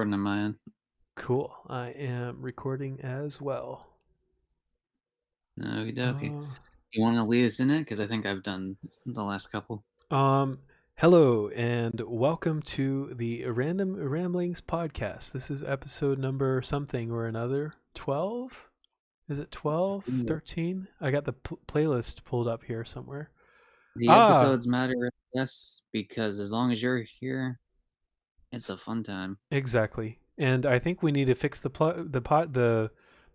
recording on my end. Cool. I am recording as well. Okie dokie. Uh, You want to lead us in it? Because I think I've done the last couple. um, Hello and welcome to the Random Ramblings podcast. This is episode number something or another. 12? Is it 12? Ooh. 13? I got the playlist pulled up here somewhere. The Ah, episodes matter less because as long as you're here, it's a fun time. exactly. And I think we need to fix the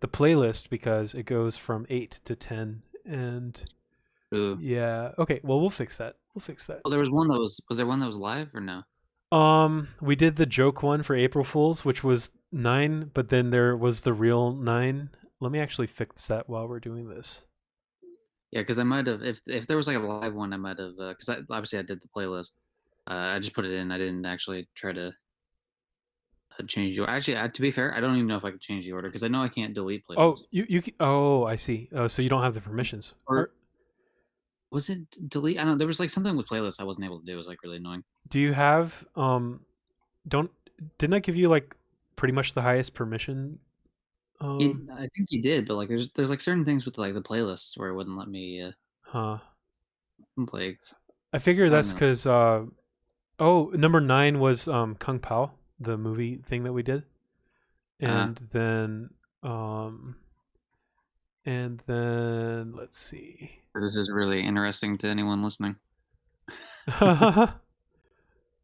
playlist because it goes from 8 to 10 and Ooh. yeah. Okay, well we'll fix that. We'll fix that. Well, there was one that was there one that was live or no? We did the joke one for April Fools, which was 9, but then there was the real 9. Let me actually fix that while we're doing this. Yeah, because I might have if there was like a live one, I might have because obviously I did the playlist. I just put it in. I didn't actually try to change the order. Actually, to be fair, I don't even know if I could change the order because I know I can't delete Oh, playlists. oh, I see. Oh, so you don't have the permissions. Or was it delete? I don't know. There was like something with playlists I wasn't able to do. It was like really annoying. Do you have don't didn't I give you like pretty much the highest permission? I think you did, but like there's like certain things with like the playlists where it wouldn't let me Huh. play. I figure I don't that's know. cuz oh, number 9 was Kung Pao, the movie thing that we did. Uh, And then let's see. this is really interesting to anyone listening.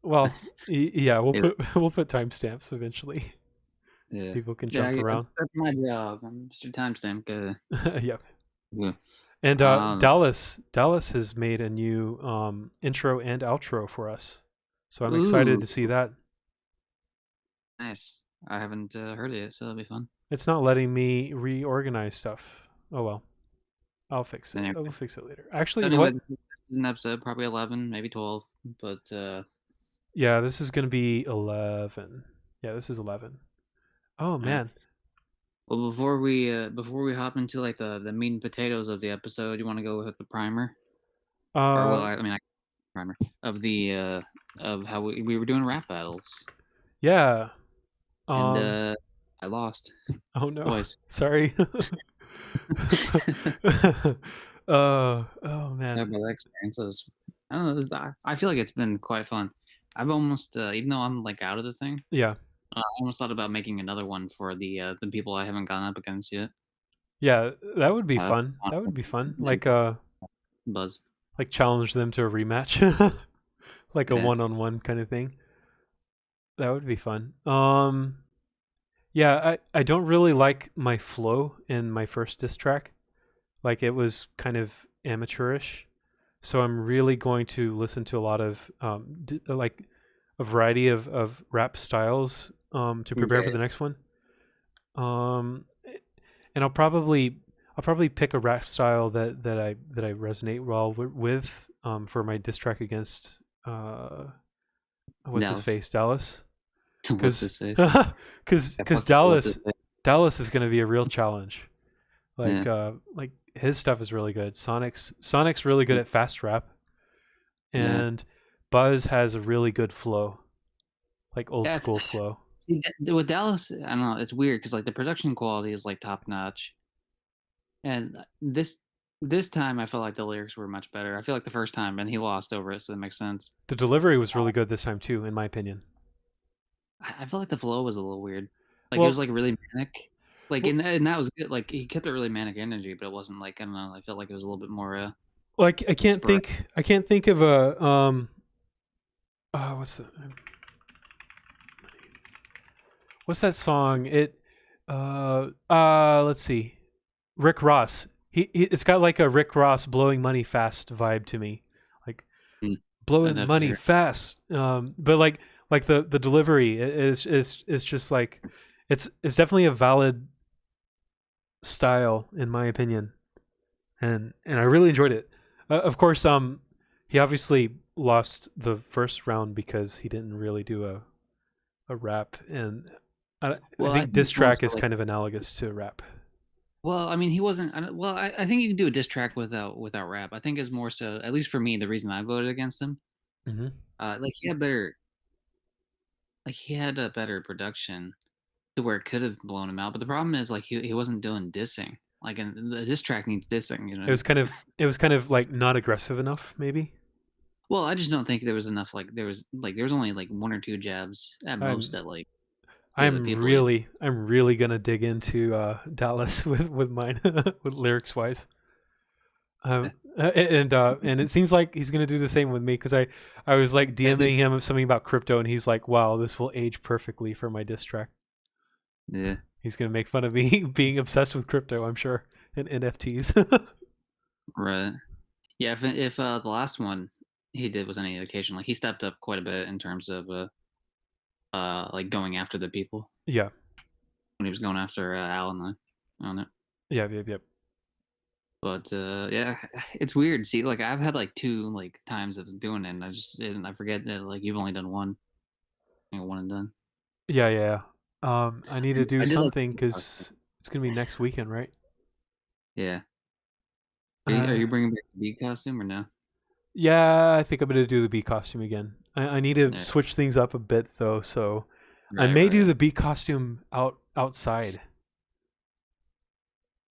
Well, yeah, we'll Hey, put we'll put timestamps eventually. yeah, People can yeah, jump around. that's my job. I'm Mr. Timestamp. Yep. Yeah. And Um, Dallas has made a new intro and outro for us, so I'm excited ooh, to see that. nice. I haven't heard it yet, so that'll be fun. It's not letting me reorganize stuff. Oh well, I'll fix it. Anyway, I will fix it later. so Actually, anyway, what? this is an episode, probably 11, maybe 12, but Yeah, this is gonna be 11. Yeah, this is 11. Oh all right. man. Well, before we hop into like the meat and potatoes of the episode, you want to go with the primer, or well, Uh, I mean, primer of the of how we were doing rap battles, yeah. and Um. I lost Oh no. twice. Sorry. Oh Talk man. about that experience. I don't know. I feel like it's been quite fun. I've almost even though I'm like out of the thing, Yeah. I almost thought about making another one for the people I haven't gone up against yet. Yeah, that would be For fun. That fun would be fun. and buzz. Like challenge them to a rematch. Like a Yeah. one-on-one kind of thing. That would be fun. Yeah, I don't really like my flow in my first diss track. Like it was kind of amateurish. So I'm really going to listen to a lot of like a variety of rap styles to prepare for Okay. the next one. Um, and I'll probably pick a rap style that I resonate well with for my diss track against what's his Dallas. face Dallas What's because his face? because Yeah, because what's his Dallas face? Dallas is going to be a real challenge. Yeah. Like his stuff is really good. Sonic's really good at fast rap, Yeah. and Buzz has a really good flow, like old Yeah. school flow. See, with Dallas, I don't know. It's weird because like the production quality is like top notch, and this time I felt like the lyrics were much better. I feel like the first time, and he lost over it, so that makes sense. The delivery was really good this time too, in my opinion. I feel like the flow was a little weird. Like it was Well, like really manic. Like well, and that was good. Like he kept a really manic energy, but it wasn't like I don't know. I felt like it was a little bit more like sporadic. I can't think of a what's that song? Let's see. Rick Ross. It's got like a Rick Ross blowing money fast vibe to me. Like I'd blowing have to money hear. fast. But like the delivery is just like it's definitely a valid style in my opinion, and I really enjoyed it. Of course, he obviously lost the first round because he didn't really do a rap, and I Well, I think think diss it's more track so is like. kind of analogous to rap. Well, I mean, he wasn't. Well, I think you can do a diss track without rap. I think it's more so. At least for me, the reason I voted against him, Hmm. like he had better. like he had a better production to where it could have blown him out. But the problem is like he wasn't doing dissing. Like and the diss track needs dissing, you It know. was kind of it was kind of like not aggressive enough, maybe. Well, I just don't think there was enough. There was only like one or two jabs at most I'm at like the other I'm people. really gonna dig into Dallas with mine with lyrics wise. Yeah, And it seems like he's gonna do the same with me because I was like I think DMing him something about crypto and he's like, "Wow, this will age perfectly for my diss track." yeah, He's gonna make fun of me being obsessed with crypto, I'm sure, and NFTs. right. Yeah, if the last one he did was any indication, like he stepped up quite a bit in terms of like going after the people Yeah, when he was going after Al on it. yeah, yeah, yeah. But yeah, it's weird. See, like I've had like two like times of doing it, and I forget that like you've only done one, one and done. Yeah, yeah. I need to do I did like something because it's gonna be next weekend, right? yeah. Are Uh, you bringing back the bee costume or no? yeah, I think I'm gonna do the bee costume again. I need to Yeah, switch things up a bit though, so I right, may do right. the bee costume outside.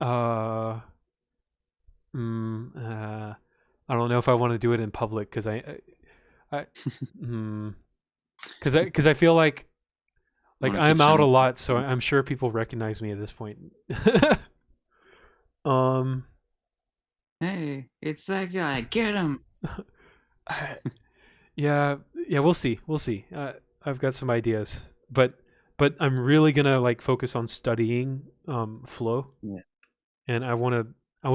Uh, mm, uh, I don't know if I want to do it in public because I mm, because I feel like Want to keep I'm out a showing? lot, so I'm sure people recognize me at this point. um, Hey, it's that guy. Get him. I, yeah, yeah, we'll see, we'll see. I've got some ideas, but I'm really gonna like focus on studying flow, Yeah. and I want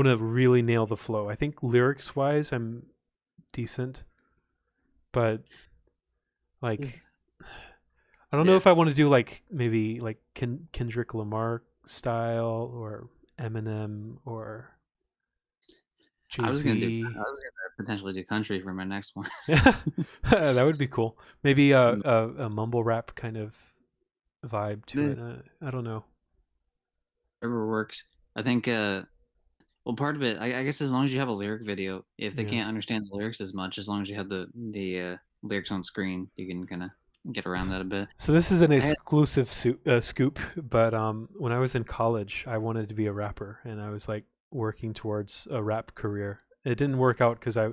to really nail the flow. I think lyrics wise, I'm decent, but like I don't know Yeah. if I want to do like maybe like Kendrick Lamar style or Eminem or I Jay was gonna do. I Z. was gonna potentially do country for my next one. That would be cool. Maybe a mumble rap kind of vibe to Eh, it. I don't know. Whatever works. I think. Well, part of it, I guess, as long as you have a lyric video, if they Yeah. can't understand the lyrics as much, as long as you have the lyrics on screen, you can kind of get around that a bit. So this is an I had, exclusive scoop, but when I was in college, I wanted to be a rapper, and I was like working towards a rap career. It didn't work out because I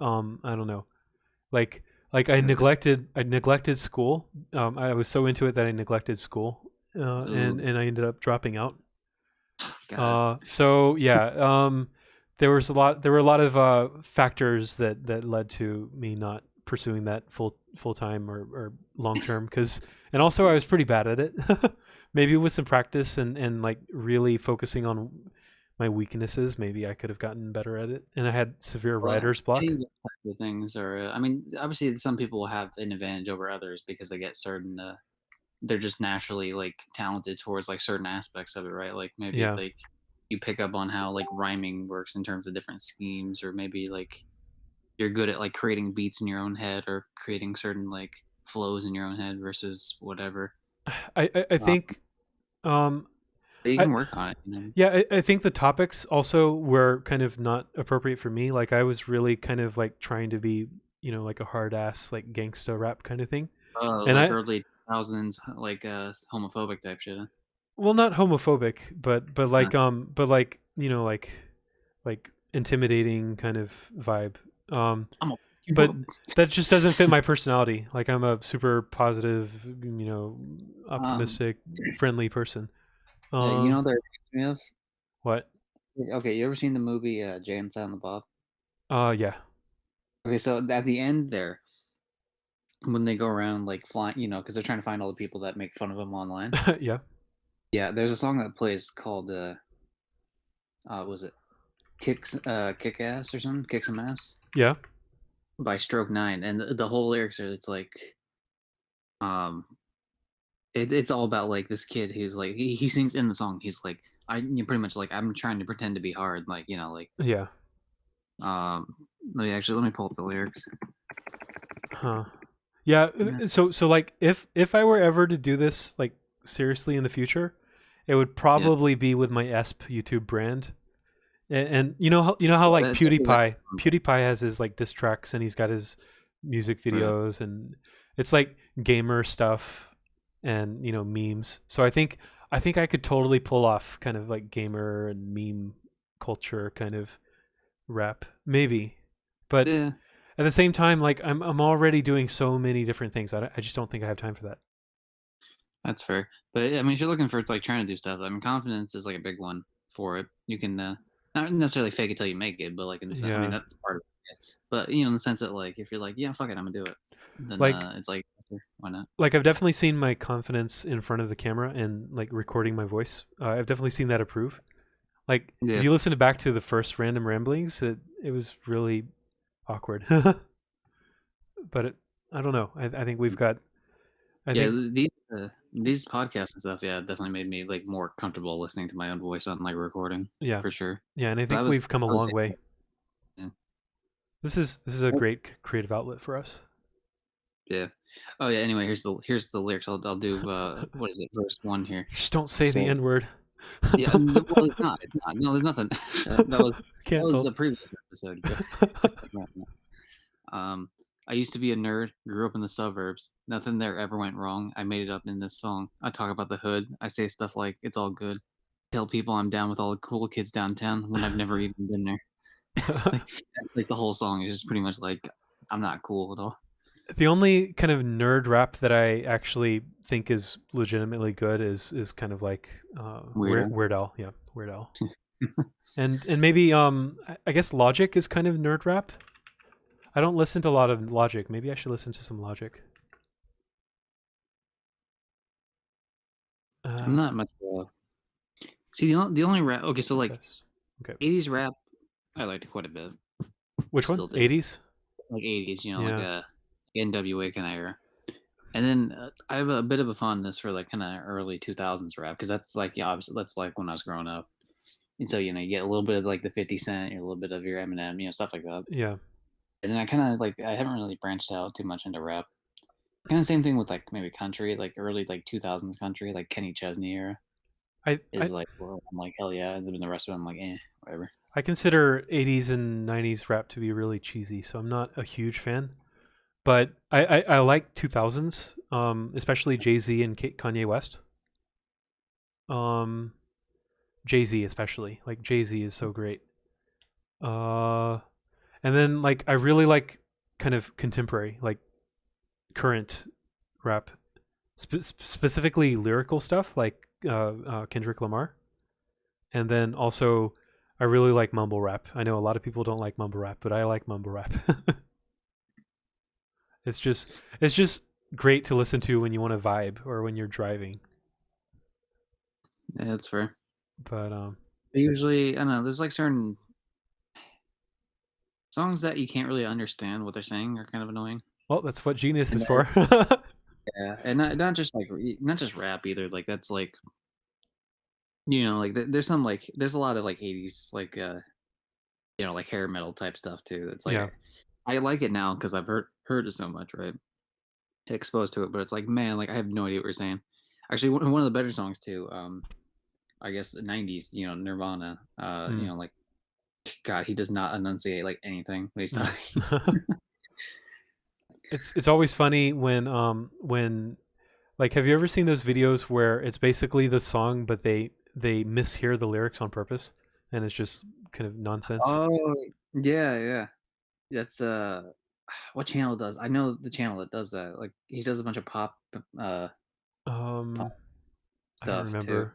don't know, like I neglected school. I was so into it that I neglected school, and ooh, and I ended up dropping out. got it. So yeah, there were a lot of factors that led to me not pursuing that full time or long term and also I was pretty bad at it. Maybe with some practice and like really focusing on my weaknesses, maybe I could have gotten better at it. And I had severe Well, writer's block. any of those types of things are. I mean, obviously, some people will have an advantage over others because they get certain. They're just naturally like talented towards like certain aspects of it, right? Like maybe if Yeah. like you pick up on how like rhyming works in terms of different schemes, or maybe like you're good at like creating beats in your own head or creating certain like flows in your own head versus whatever. I Um, think um but you I can work on it, you know. yeah, I think the topics also were kind of not appropriate for me. Like I was really kind of like trying to be, like a hard ass like gangsta rap kind of thing. And Like I early 2000s, like homophobic type shit. Huh? well not homophobic, but Uh, like like intimidating kind of vibe. I'm gonna fuck you But up. that just doesn't fit my personality. Like I'm a super positive, Um, optimistic, friendly person. you know Um what that reminds what? me of? Okay, you ever seen the movie Jay and Silent Bob? Yeah. Okay, so at the end there, when they go around like flying, because they're trying to find all the people that make fun of them online. Yeah. Yeah, there's a song that plays called was it Kick Ass or something? Kick Some Ass Yeah. by Stroke Nine, and the whole lyrics are it's like um it's all about like this kid who's like he sings in the song he's like you pretty much like I'm trying to pretend to be hard like like Yeah. um let me pull up the lyrics. Huh. Yeah, Yeah, so like if I were ever to do this like seriously in the future, it would yeah. probably be with my ESP YouTube brand. And you know how like That was actually PewDiePie has his like diss tracks and he's got his music right. videos and it's like gamer stuff and memes. So I think I could totally pull off kind of like gamer and meme culture kind of rap, maybe. But Yeah, at the same time, like I'm already doing so many different things. I just don't think I have time for that. that's fair. But I mean, if you're looking for like trying to do stuff, I mean, confidence is like a big one for it. You can not necessarily fake it till you make it, but like in the sense, I mean, Yeah, that's part of it. Yes. But in the sense that like if you're like, yeah, fuck it, I'm gonna do it, then like it's like, okay, why not? like I've definitely seen my confidence in front of the camera and like recording my voice. I've definitely seen that improve. Like if Yeah, you listen back to the first random ramblings, it was really awkward. But I don't know. I think we've got. I yeah. think These podcasts and stuff, yeah, definitely made me like more comfortable listening to my own voice on like recording yeah, for sure. yeah, and I 'Cause think we've come a I was long way. yeah. This is a great creative outlet for us. Yeah. Oh yeah. Anyway, here's the lyrics. I'll do what is it? Verse one here. Just don't say the So N word. yeah. Well, it's not. It's not. No, there's nothing. That was Canceled. a previous episode. Right, no. Um, I used to be a nerd. Grew up in the suburbs. Nothing there ever went wrong. I made it up in this song. I talk about the hood. I say stuff like it's all good. Tell people I'm down with all the cool kids downtown when I've never even been there. It's like the whole song is just pretty much like I'm not cool at all. The only kind of nerd rap that I actually think is legitimately good is kind of like Weirdo. Weird Al, yeah, Weird Al, and maybe I guess Logic is kind of nerd rap. I don't listen to a lot of Logic. Maybe I should listen to some Logic. I'm not much. See the only rap. Okay, so like Test. Okay, 80s rap, I liked it quite a bit. which one? Still do. 80s? Like 80s, like Yeah, NWA kind of era. And then I have a bit of a fondness for like kind of early 2000s rap because that's like yeah, obviously that's like when I was growing up. And so you get a little bit of like the 50 Cent, a little bit of your Eminem, stuff like that. yeah. And then I kind of like I haven't really branched out too much into rap. Kind of same thing with like maybe country, like early like 2000s country, like Kenny Chesney era I is I like well, I'm like hell yeah, and then the rest of them I'm like whatever. I consider 80s and 90s rap to be really cheesy, so I'm not a huge fan. But I like 2000s, especially Jay Z and Kanye West. Um, Jay Z especially, like Jay Z is so great. Uh, and then like I really like kind of contemporary, like current rap, specifically lyrical stuff, like Kendrick Lamar. And then also, I really like mumble rap. I know a lot of people don't like mumble rap, but I like mumble rap. it's just it's just great to listen to when you want to vibe or when you're driving. Yeah, that's fair. But Usually, I don't know. There's like certain songs that you can't really understand what they're saying are kind of annoying. well, that's what Genius And is then, for. yeah, and not just like not just rap either. Like that's like like there's some like there's a lot of like 80s like like hair metal type stuff too. It's like Yeah. I like it now because I've heard it so much, right? Exposed to it, but it's like man, like I have no idea what you're saying. Actually, one of the better songs too. I guess the 90s. Nirvana. Mm, Like God, he does not enunciate like anything when he's no. talking. It's always funny when like have you ever seen those videos where it's basically the song but they mishear the lyrics on purpose and it's just kind of nonsense. Oh, yeah, yeah. That's what channel does? I know the channel that does that. Like he does a bunch of uh pop Um I don't stuff too. remember.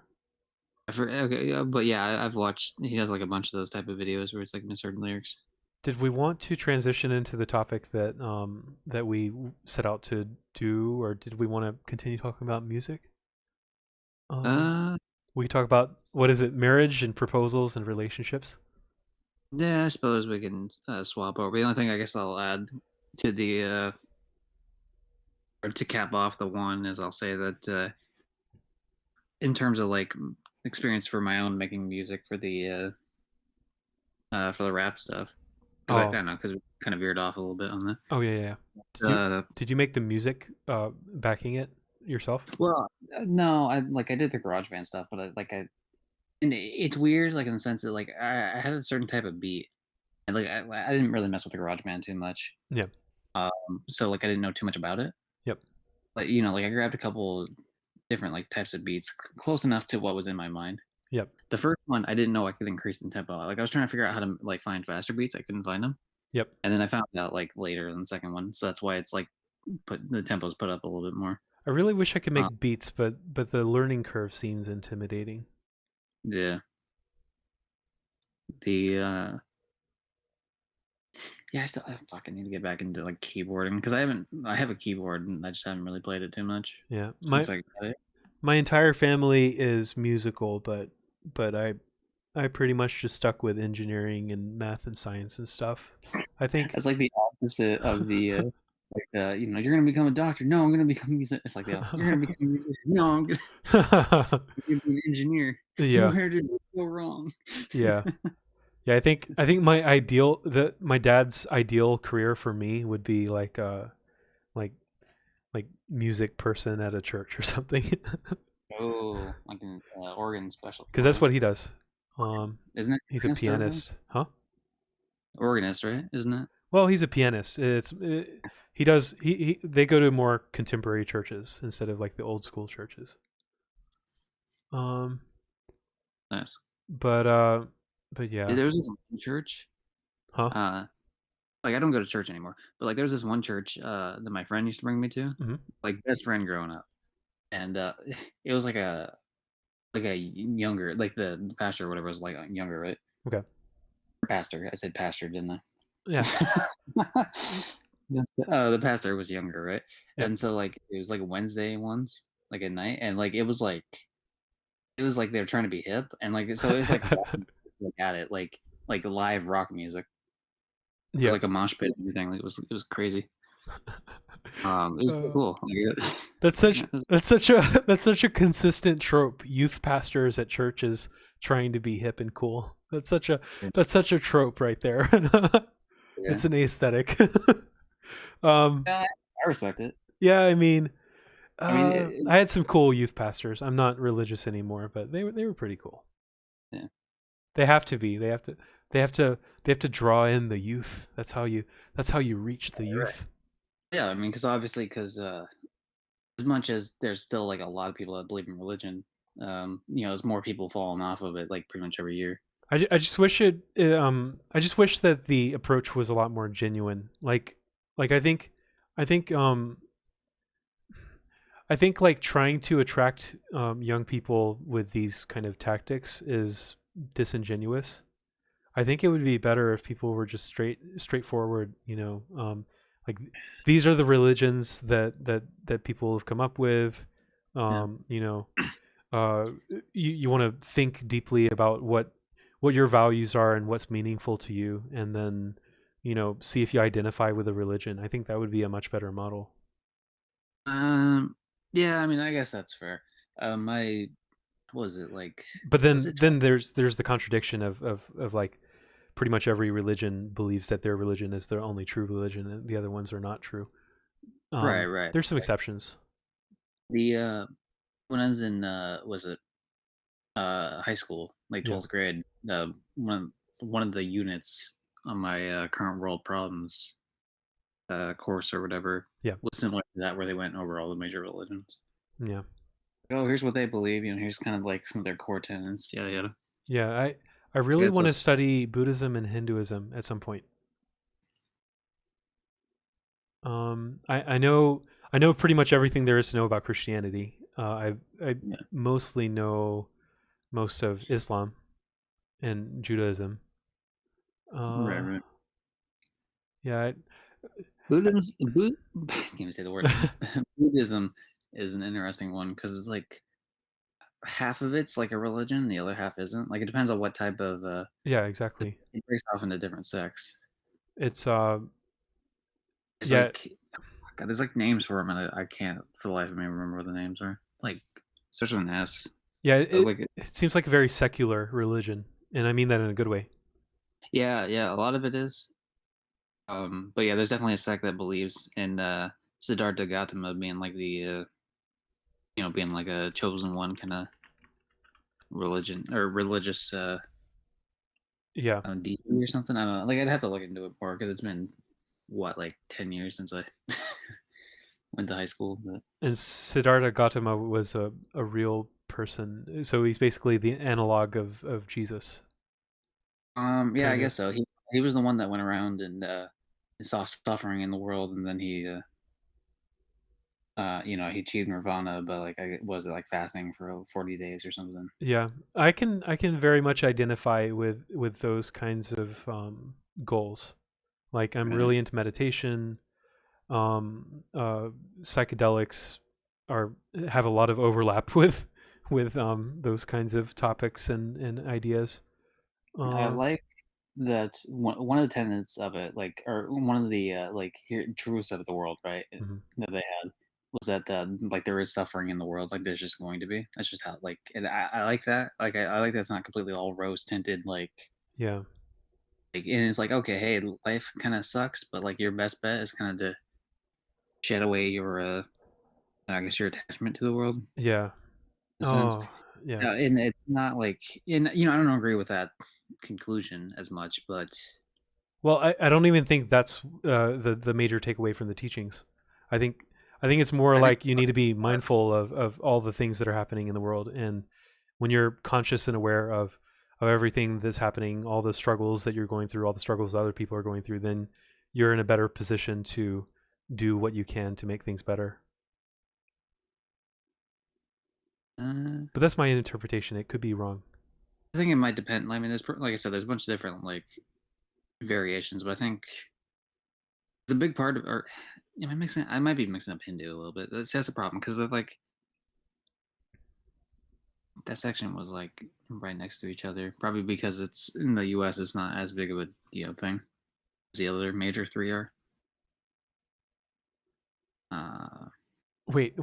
Okay, yeah, but yeah, I've watched. He does like a bunch of those type of videos where it's like misheard lyrics. Did we want to transition into the topic that we set out to do or did we want to continue talking about music? Um Uh, we could talk about what is it? Marriage and proposals and relationships. yeah, I suppose we can swap over. The only thing I guess I'll add to the or to cap off the one is I'll say that in terms of like experience for my own making music for the rap stuff because I Oh. don't know because we kind of veered off a little bit on that. Oh yeah, yeah. Did you Uh, did you make the music backing it yourself? well, no, I did the garage band stuff, but and it's weird like in the sense that like I had a certain type of beat and like I didn't really mess with the garage band too much. Yeah. Um, so like I didn't know too much about it. Yep. like like I grabbed a couple different like types of beats, close enough to what was in my mind. Yep. The first one, I didn't know I could increase the tempo. Like I was trying to figure out how to like find faster beats. I couldn't find them, Yep. and then I found out like later in the second one. So that's why it's like put the tempo's put up a little bit more. I really wish I could Uh, make beats, but the learning curve seems intimidating. yeah, the yeah, I fucking need to get back into like keyboarding because I have a keyboard and I just haven't really played it too much Yeah. since I got it. My entire family is musical, but I pretty much just stuck with engineering and math and science and stuff. I think That's like the opposite of the you're gonna become a doctor. No, I'm gonna become a musician. It's like the opposite. You're gonna become a musician. No, I'm gonna be an engineer. yeah. Where did it go wrong? Yeah. Yeah, I think my dad's ideal career for me would be like like music person at a church or something. Oh, like an organ special, Cuz that's what he does. isn't it? He's a Organist or whatever? pianist. Huh? Organist, right? Isn't it? Well, he's a pianist. He does he they go to more contemporary churches instead of like the old school churches. Um Nice. but uh but yeah. There was this one church. Huh? Uh, like I don't go to church anymore, but like there was this one church that my friend used to bring me to, Mhm. like best friend growing up, and it was like a younger, like the pastor or whatever was like younger, right? Okay. Pastor, I said pastor, didn't Yeah. I? The pastor was younger, right? Yep. And so like it was like Wednesday ones, like at night, and like it was like they were trying to be hip, and like so it was like at it like live rock music. There was Yep. like a mosh pit and everything. Like, it was crazy. It was pretty Uh, cool. Like, that's such that's such a that's such a consistent trope. Youth pastors at churches trying to be hip and cool. That's such a trope right there. yeah. It's an aesthetic. um, Yeah, I respect it. yeah, I mean, I mean, I had some cool youth pastors. I'm not religious anymore, but they were pretty cool. yeah. They have to be. They have to they have to draw in the youth. That's how you reach the Right. youth. Yeah, I mean, because obviously, as much as there's still like a lot of people that believe in religion, there's more people falling off of it like pretty much every year. I just wish I just wish that the approach was a lot more genuine. Like I think I think like trying to attract young people with these kind of tactics is disingenuous. I think it would be better if people were just straightforward, like these are the religions that people have come up with. Yeah. You know, uh, you want to think deeply about what your values are and what's meaningful to you, and then see if you identify with a religion. I think that would be a much better model. Um. Yeah. I mean, I guess that's fair. My what was it like? But Was it then there's the contradiction of like pretty much every religion believes that their religion is their only true religion, and the other ones are not true. right? Right. There's some exceptions. The when I was in was it high school, like Yeah, 12th grade, one of the units on my current world problems course or whatever yeah, was similar to that, where they went over all the major religions. yeah, Oh, here's what they believe. Here's kind of like some of their core tenets. Yada yada. yeah. I really It's want so to study Buddhism and Hinduism at some point. I know pretty much everything there is to know about Christianity. I yeah, mostly know most of Islam and Judaism. right, Uh, right. yeah, Can't even say the word. Buddhism is an interesting one because it's like half of it's like a religion, the other half isn't. Like it depends on what type of. yeah, exactly. It breaks off into different sects. It's There's yeah, like God, there's like names for them, and I can't for the life of me remember what the names are. Like starts with an S. yeah. Like It seems like a very secular religion, and I mean that in a good way. yeah, yeah, a lot of it is. But yeah, there's definitely a sect that believes in Siddhartha Gautama being like the being like a chosen one kind of religion or religious Yeah, deity or something. I don't know. Like I'd have to look into it more because it's been what like 10 years since I went to high school. But And Siddhartha Gautama was a real person, so he's basically the analog of Jesus, yeah, I kind of. guess so. He was the one that went around and saw suffering in the world, and then he achieved nirvana, but like I was it like fasting for 40 days or something. Yeah, I can very much identify with those kinds of goals. Like I'm Right. really into meditation. Psychedelics are have a lot of overlap with those kinds of topics and ideas. I Uh, like that one of the tenets of it, like, or one of the like here truths of the world, right? mhm. That they had was that like there is suffering in the world, like there's just going to be. That's just how like, and I like that. Like I like that's not completely all rose tinted. Yeah, And it's like okay, hey, life kind of sucks, but like your best bet is kind of to shed away your I guess your attachment to the world in yeah. a sense. Oh, yeah. And it's not like, and I don't agree with that conclusion as much, but Well, I don't even think that's the major takeaway from the teachings. I think I think it's more I think like you need to be mindful of all the things that are happening in the world, and when you're conscious and aware of everything that's happening, all the struggles that you're going through, all the struggles that other people are going through, then you're in a better position to do what you can to make things better. uh, But that's my interpretation. It could be wrong. I think it might depend. I mean, like I said, there's a bunch of different like variations, but I think it's a big part of. Or am I mixing? I might be mixing up Hindu a little bit. That's the problem because like that section was like right next to each other. Probably because it's in the U.S. It's not as big of a thing as the other major three are. Uh, Wait.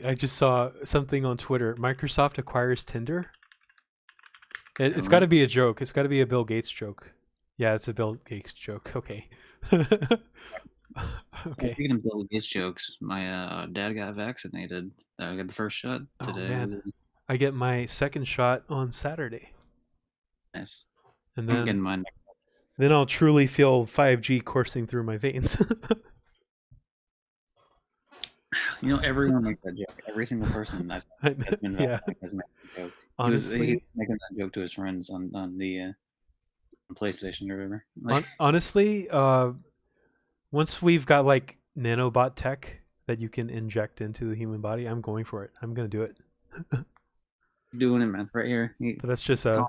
I just saw something on Twitter. Microsoft acquires Tinder. It's got really? to be a joke. It's got to be a Bill Gates joke. Yeah, it's a Bill Gates joke. Okay. Okay. Speaking of Bill Gates jokes, my dad got vaccinated. I got the first shot Oh today. It man, was I get my second shot on Saturday, nice. and I'm getting mine. then I'll truly feel 5G coursing through my veins. Everyone makes that joke. Every single person that's been Yeah. vaccinated has made that joke. He was Honestly, making that joke to his friends on the PlayStation or whatever. Like, honestly, once we've got like nanobot tech that you can inject into the human body, I'm going for it. I'm gonna do it. doing it, man, right here. But that's just a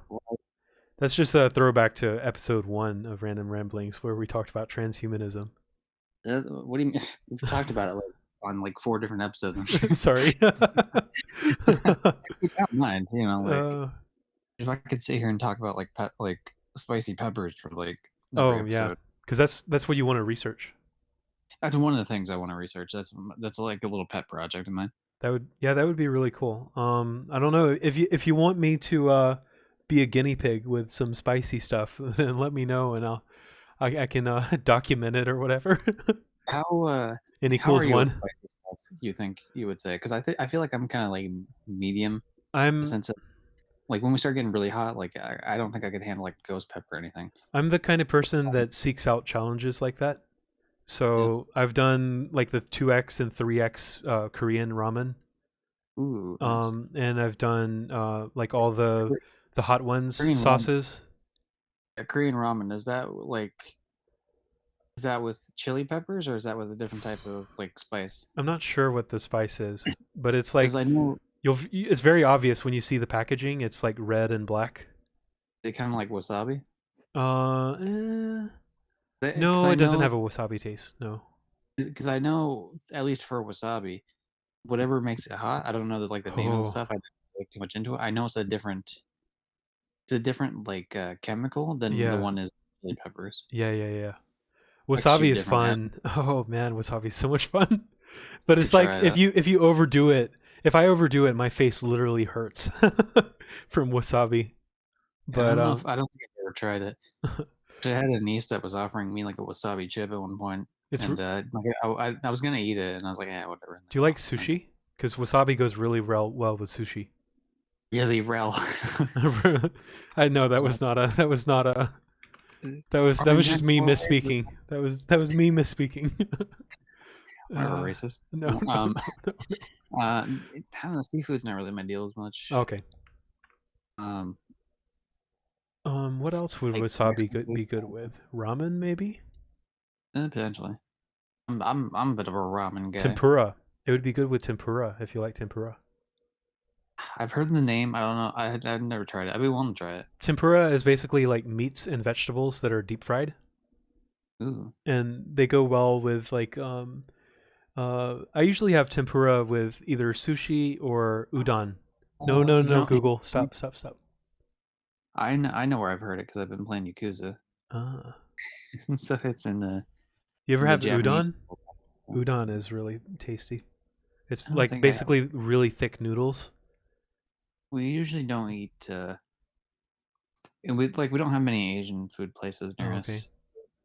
throwback to episode 1 of Random Ramblings where we talked about transhumanism. What do you mean? We've talked about it like on like 4 different episodes. I'm sure. Sorry. Which I don't mind, like uh, if I could sit here and talk about like spicy peppers for like every oh yeah, episode. because that's what you want to research. That's one of the things I want to research. That's like a little pet project of mine. That would be really cool. I don't know if you want me to be a guinea pig with some spicy stuff, then let me know and I can document it or whatever. How N how are equals you with one. spicy stuff? You think you would say? Because I feel like I'm kind of like medium, in the I'm sense of like when we start getting really hot, like I don't think I could handle like ghost pepper or anything. I'm the kind of person that seeks out challenges like that. Yeah. So I've done like the 2x and 3x Korean ramen, Ooh, nice. and I've done like all the hot ones Korean ramen. sauces. Korean ramen is that with chili peppers or is that with a different type of like spice? I'm not sure what the spice is, but it's Because like I know it's very obvious when you see the packaging. It's like red and black. they kind of like wasabi. Eh, Because no, I it doesn't know have a wasabi taste. No. because I know at least for wasabi, whatever makes it hot. I don't know like the name of the Oh, stuff. I didn't look too much into it. I know it's a different like chemical than the yeah. one is chili peppers. Yeah. Like two Wasabi is different fun. Oh man, wasabi is so much fun. But to it's like try that. if you overdo it, if I overdo it, my face literally hurts from wasabi. I But don't know if I don't think I've ever tried it. I had a niece that was offering me like a wasabi chip at one point, it's and like I was gonna eat it, and I was like, yeah, whatever. And do you like sushi? Because wasabi goes really well with sushi. really rel. I know that was Are we just back me to misspeaking. That was me misspeaking. or Uh, racist. no, No, no, no, no, no. I don't know. Seafood's not really my deal as much. Okay. Um, What else would like wasabi Mexican good food, be good with? Ramen, maybe. potentially. I'm a bit of a ramen guy. Tempura. It would be good with tempura if you like tempura. I've heard the name. I don't know. I've never tried it. I'd be willing to try it. Tempura is basically like meats and vegetables that are deep fried, Ooh. and they go well with like I usually have tempura with either sushi or udon. No, no, You no, know, Google. Stop, stop, stop. I know where I've heard it because I've been playing Yakuza, Ah. so it's You ever in the have Japanese. udon? Udon is really tasty. It's I don't like think I have. basically really thick noodles. We usually don't eat. And we don't have many Asian food places near Oh, okay. us.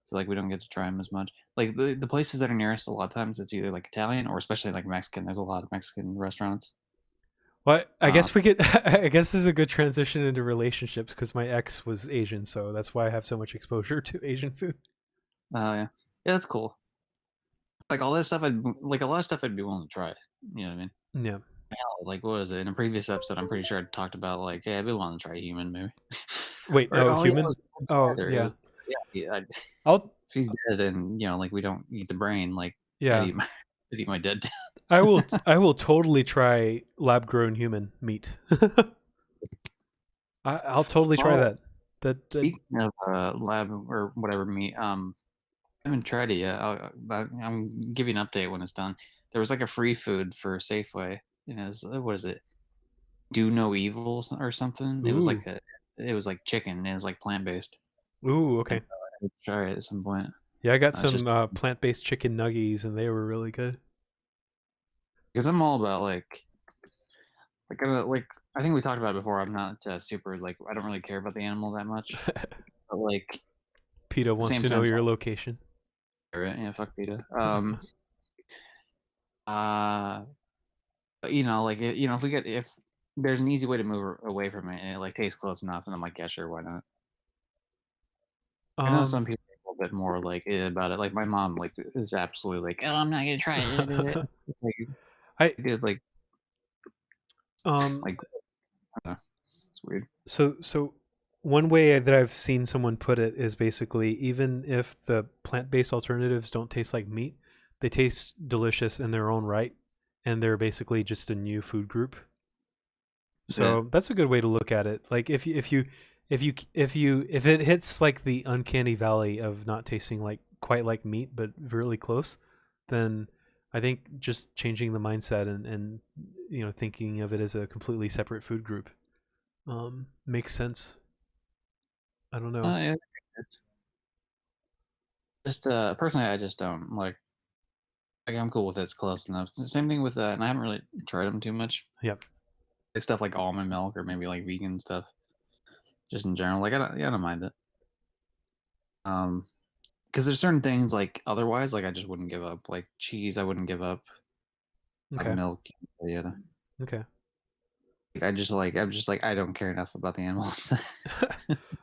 So, like we don't get to try them as much. Like the places that are near us, a lot of times it's either like Italian or especially like Mexican. There's a lot of Mexican restaurants. Well, I Um, guess we could. I guess this is a good transition into relationships because my ex was Asian, so that's why I have so much exposure to Asian food. yeah, yeah, that's cool. Like all that stuff, like a lot of stuff I'd be willing to try. You know what I mean? Yeah. Hell, like what was it in a previous episode? I'm pretty sure I talked about like, yeah, I'd be willing to try a human maybe. Wait. Or Oh, oh yeah, it human. was the Oh, spider. It yeah. was yeah, yeah. I'll. If he's dead and like we don't eat the brain, like I'd Yeah. eat my I'd eat my dead. I will. I will totally try lab-grown human meat. I'll totally try Oh, that. That. speaking of lab or whatever meat, I haven't tried it yet. But I'm give you an update when it's done. There was like a free food for Safeway. What is it? Do no evil or something. Ooh. It was like chicken. And it was like plant based. Ooh. And Okay. I would try it at some point. Yeah, I got It's some just plant-based chicken nuggies, and they were really good. because I'm all about like I think we talked about it before. I'm not super like I don't really care about the animal that much, but like at PETA the wants same to know sense, your location. right? Yeah, fuck PETA. Uh, but, like if we get if there's an easy way to move away from it and it like tastes close enough, and I'm like, yeah, sure, why not? I know some Um. people are a little bit more like about it. Like my mom, like is absolutely like, oh, I'm not gonna try it. It's like I good, um. like I don't know, it's weird. So one way that I've seen someone put it is basically even if the plant-based alternatives don't taste like meat, they taste delicious in their own right, and they're basically just a new food group. Yeah. So that's a good way to look at it. Like if it hits like the uncanny valley of not tasting like quite like meat but really close, then I think just changing the mindset and thinking of it as a completely separate food group makes sense. I don't know. Yeah. Just personally, I just don't like. I'm cool with it. It's close enough. It's the same thing with and I haven't really tried them too much. Yep. Like stuff like almond milk or maybe like vegan stuff. Just in general, like I don't mind it. Um, because there's certain things like otherwise, like I just wouldn't give up. Like cheese, I wouldn't give up. Like Okay. milk, yeah. Okay. Like, I'm just like I don't care enough about the animals.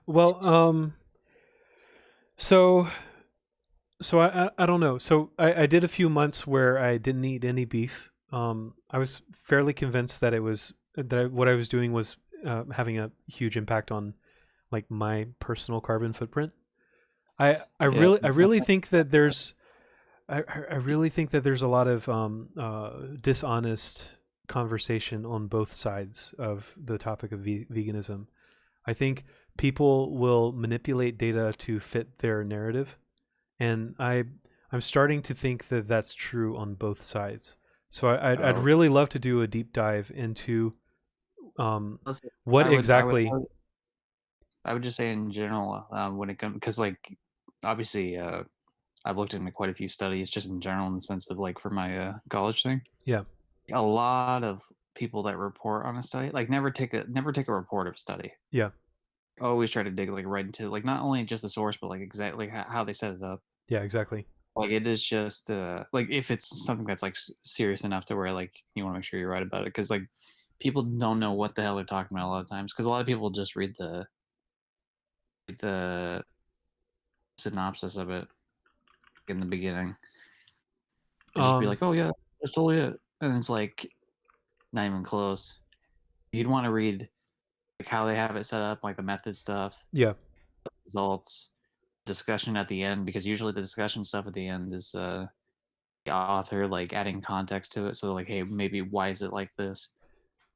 Well, so I don't know. So I did a few months where I didn't eat any beef. I was fairly convinced that it was what I was doing was having a huge impact on like my personal carbon footprint. Yeah, I really think that I really think that there's a lot of dishonest conversation on both sides of the topic of veganism. I think people will manipulate data to fit their narrative, and I'm starting to think that that's true on both sides. So I'd oh, really love to do a deep dive into um, listen, what I would, I would, exactly. I would just say in general, when it comes, because like obviously, I've looked into quite a few studies just in general in the sense of like for my college thing. Yeah, A lot of people that report on a study like never take a report of a study. yeah, Always try to dig like right into like not only just the source but like exactly how they set it up. yeah, exactly. Like it is just like if it's something that's like serious enough to where like you want to make sure you're right about it because like people don't know what the hell they're talking about a lot of times because a lot of people just read the synopsis of it in the beginning. and just be Um, like, "Oh yeah, that's totally it," and it's like not even close. You'd want to read like how they have it set up, like the method stuff, yeah. results, discussion at the end, because usually the discussion stuff at the end is the author like adding context to it. So like, hey, maybe why is it like this?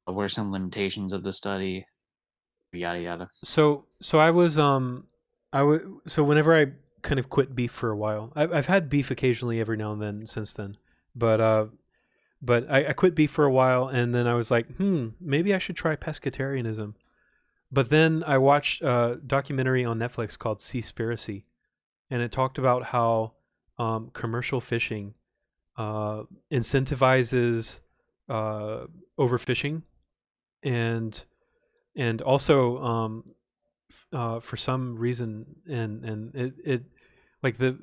What are some limitations of the study? Yada yada. So I was I would so whenever I kind of quit beef for a while, I've had beef occasionally every now and then since then, but I quit beef for a while, and then I was like, maybe I should try pescatarianism. But then I watched a documentary on Netflix called Seaspiracy, and it talked about how commercial fishing uh, incentivizes uh, overfishing, and also for some reason, and it like the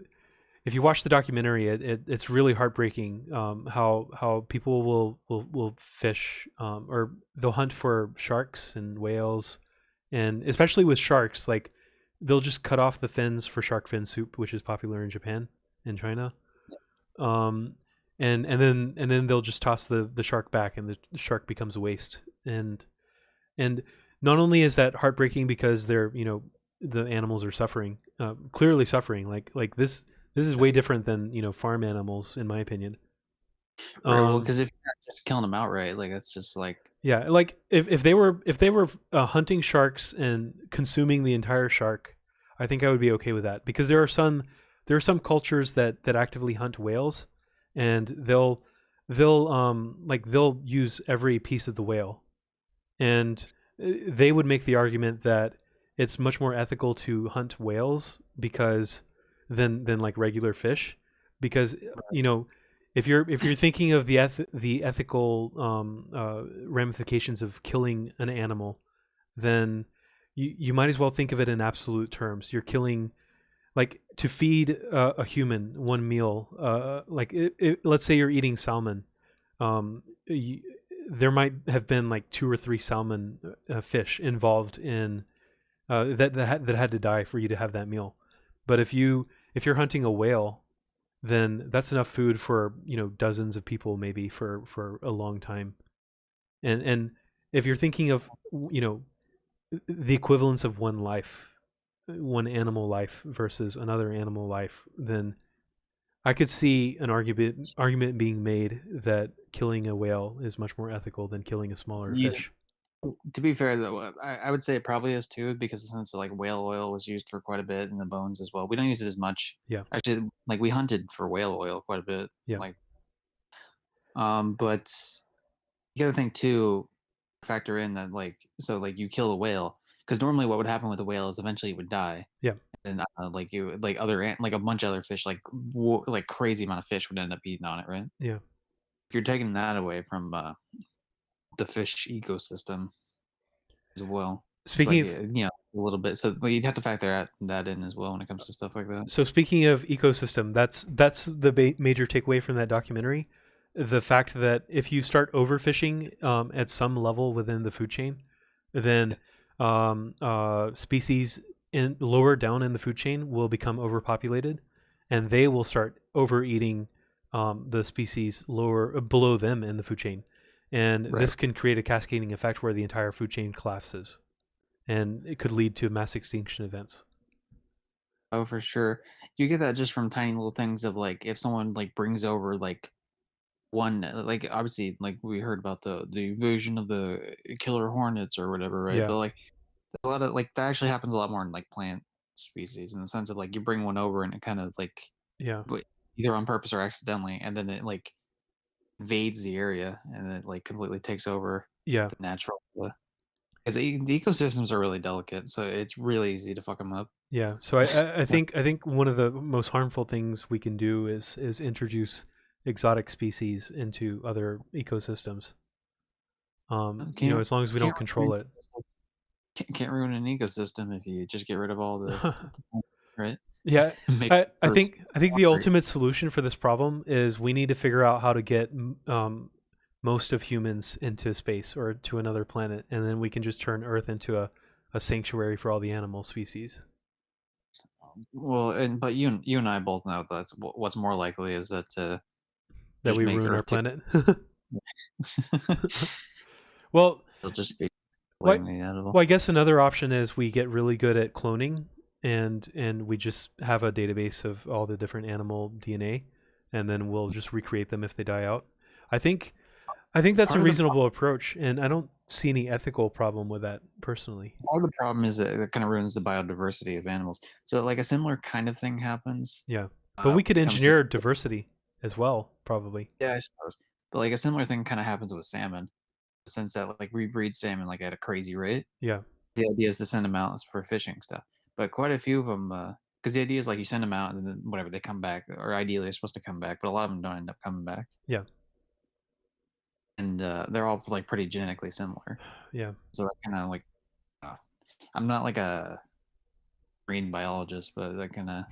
if you watch the documentary, it's really heartbreaking how people will fish or they'll hunt for sharks and whales, and especially with sharks, like they'll just cut off the fins for shark fin soup, which is popular in Japan and China. Um, and then they'll just toss the shark back, and the shark becomes a waste. And not only is that heartbreaking because they're the animals are suffering, clearly suffering. This is way different than farm animals, in my opinion. Right. Well, Um, because if you're not just killing them outright, like that's just like yeah, like if they were hunting sharks and consuming the entire shark, I think I would be okay with that because there are some cultures that actively hunt whales, and they'll use every piece of the whale, and they would make the argument that it's much more ethical to hunt whales because than like regular fish, because if you're thinking of the ethical ramifications of killing an animal, then you might as well think of it in absolute terms. You're killing, like, to feed a human one meal, let's say you're eating salmon. um, you, there might have been like two or three salmon fish involved in that had to die for you to have that meal. But if you're hunting a whale, then that's enough food for dozens of people, maybe for a long time. And if you're thinking of you know the equivalence of one life, one animal life versus another animal life, then I could see an argument being made that killing a whale is much more ethical than killing a smaller you. fish. To be fair though, I would say it probably is too, because since like whale oil was used for quite a bit in the bones as well. We don't use it as much. Yeah, Actually, like we hunted for whale oil quite a bit. yeah, Like, but you got to think too, factor in that like so like you kill a whale because normally what would happen with a whale is eventually it would die, yeah, and like you like like a bunch of other fish like like crazy amount of fish would end up eating on it, right? yeah. You're taking that away from the fish ecosystem as well. It's Speaking like of a little bit. So like, you'd have to factor that in as well when it comes to stuff like that. So speaking of ecosystem, that's the major takeaway from that documentary. The fact that if you start overfishing at some level within the food chain, then species in lower down in the food chain will become overpopulated, and they will start overeating the species lower below them in the food chain, and Right. this can create a cascading effect where the entire food chain collapses, and it could lead to mass extinction events. Oh, for sure. You get that just from tiny little things of like if someone like brings over like one like obviously like we heard about the invasion of the killer hornets or whatever, right? Yeah, But like there's a lot of like that actually happens a lot more in like plant species in the sense of like you bring one over and it kind of like yeah, but either on purpose or accidentally, and then it like invades the area and it like completely takes over yeah. the natural because the ecosystems are really delicate, so it's really easy to fuck them up. Yeah, so I think one of the most harmful things we can do is introduce exotic species into other ecosystems. Can't As long as we don't can't ruin control it. can't ruin an ecosystem if you just get rid of all the plants, right? Yeah, Maybe I first think I think the ultimate solution for this problem is we need to figure out how to get most of humans into space or to another planet, and then we can just turn Earth into a sanctuary for all the animal species. well, and but you and I both know that's what's more likely is that that just we make ruin our Earth too. planet. Well, It'll just be What? completely edible. Well, I guess another option is we get really good at cloning, and we just have a database of all the different animal DNA, and then we'll just recreate them if they die out. I think I think that's a Part of the reasonable approach, and I don't see any ethical problem with that personally. Part of the problem is that it kind of ruins the biodiversity of animals. So, like a similar kind of thing happens Yeah, but we could when it comes to engineer diversity as well, probably. yeah, I suppose. But like a similar thing kind of happens with salmon, since that like we breed salmon like at a crazy rate. Yeah, The idea is to send them out for fishing stuff, but quite a few of them, because the idea is like you send them out and then whatever they come back, or ideally they're supposed to come back, but a lot of them don't end up coming back, yeah, and they're all like pretty genetically similar. yeah. So that kind of like uh, I'm not like a marine biologist, but that kind of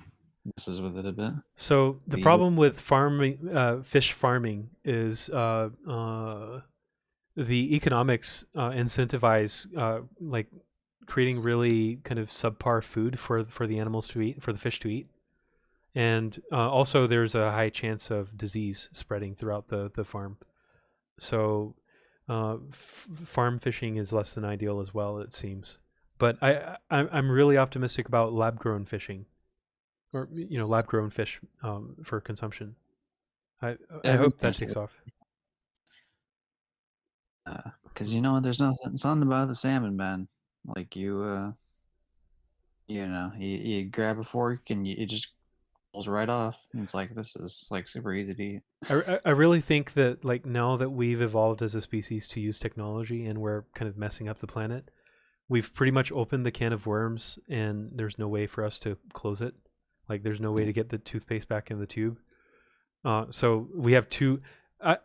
messes with it a bit. So the The problem with farming, fish farming, is the economics incentivize like creating really kind of subpar food for the animals to eat, for the fish to eat, and also there's a high chance of disease spreading throughout the farm. So farm fishing is less than ideal as well, it seems. But I'm really optimistic about lab grown fishing, or lab grown fish for consumption. I every hope that takes off. because there's nothing something about the salmon, man. Like you grab a fork and it just pulls right off. And it's like this is like super easy to eat. I really think that, like, now that we've evolved as a species to use technology and we're kind of messing up the planet, we've pretty much opened the can of worms, and there's no way for us to close it. Like, there's no way to get the toothpaste back in the tube. So we have two.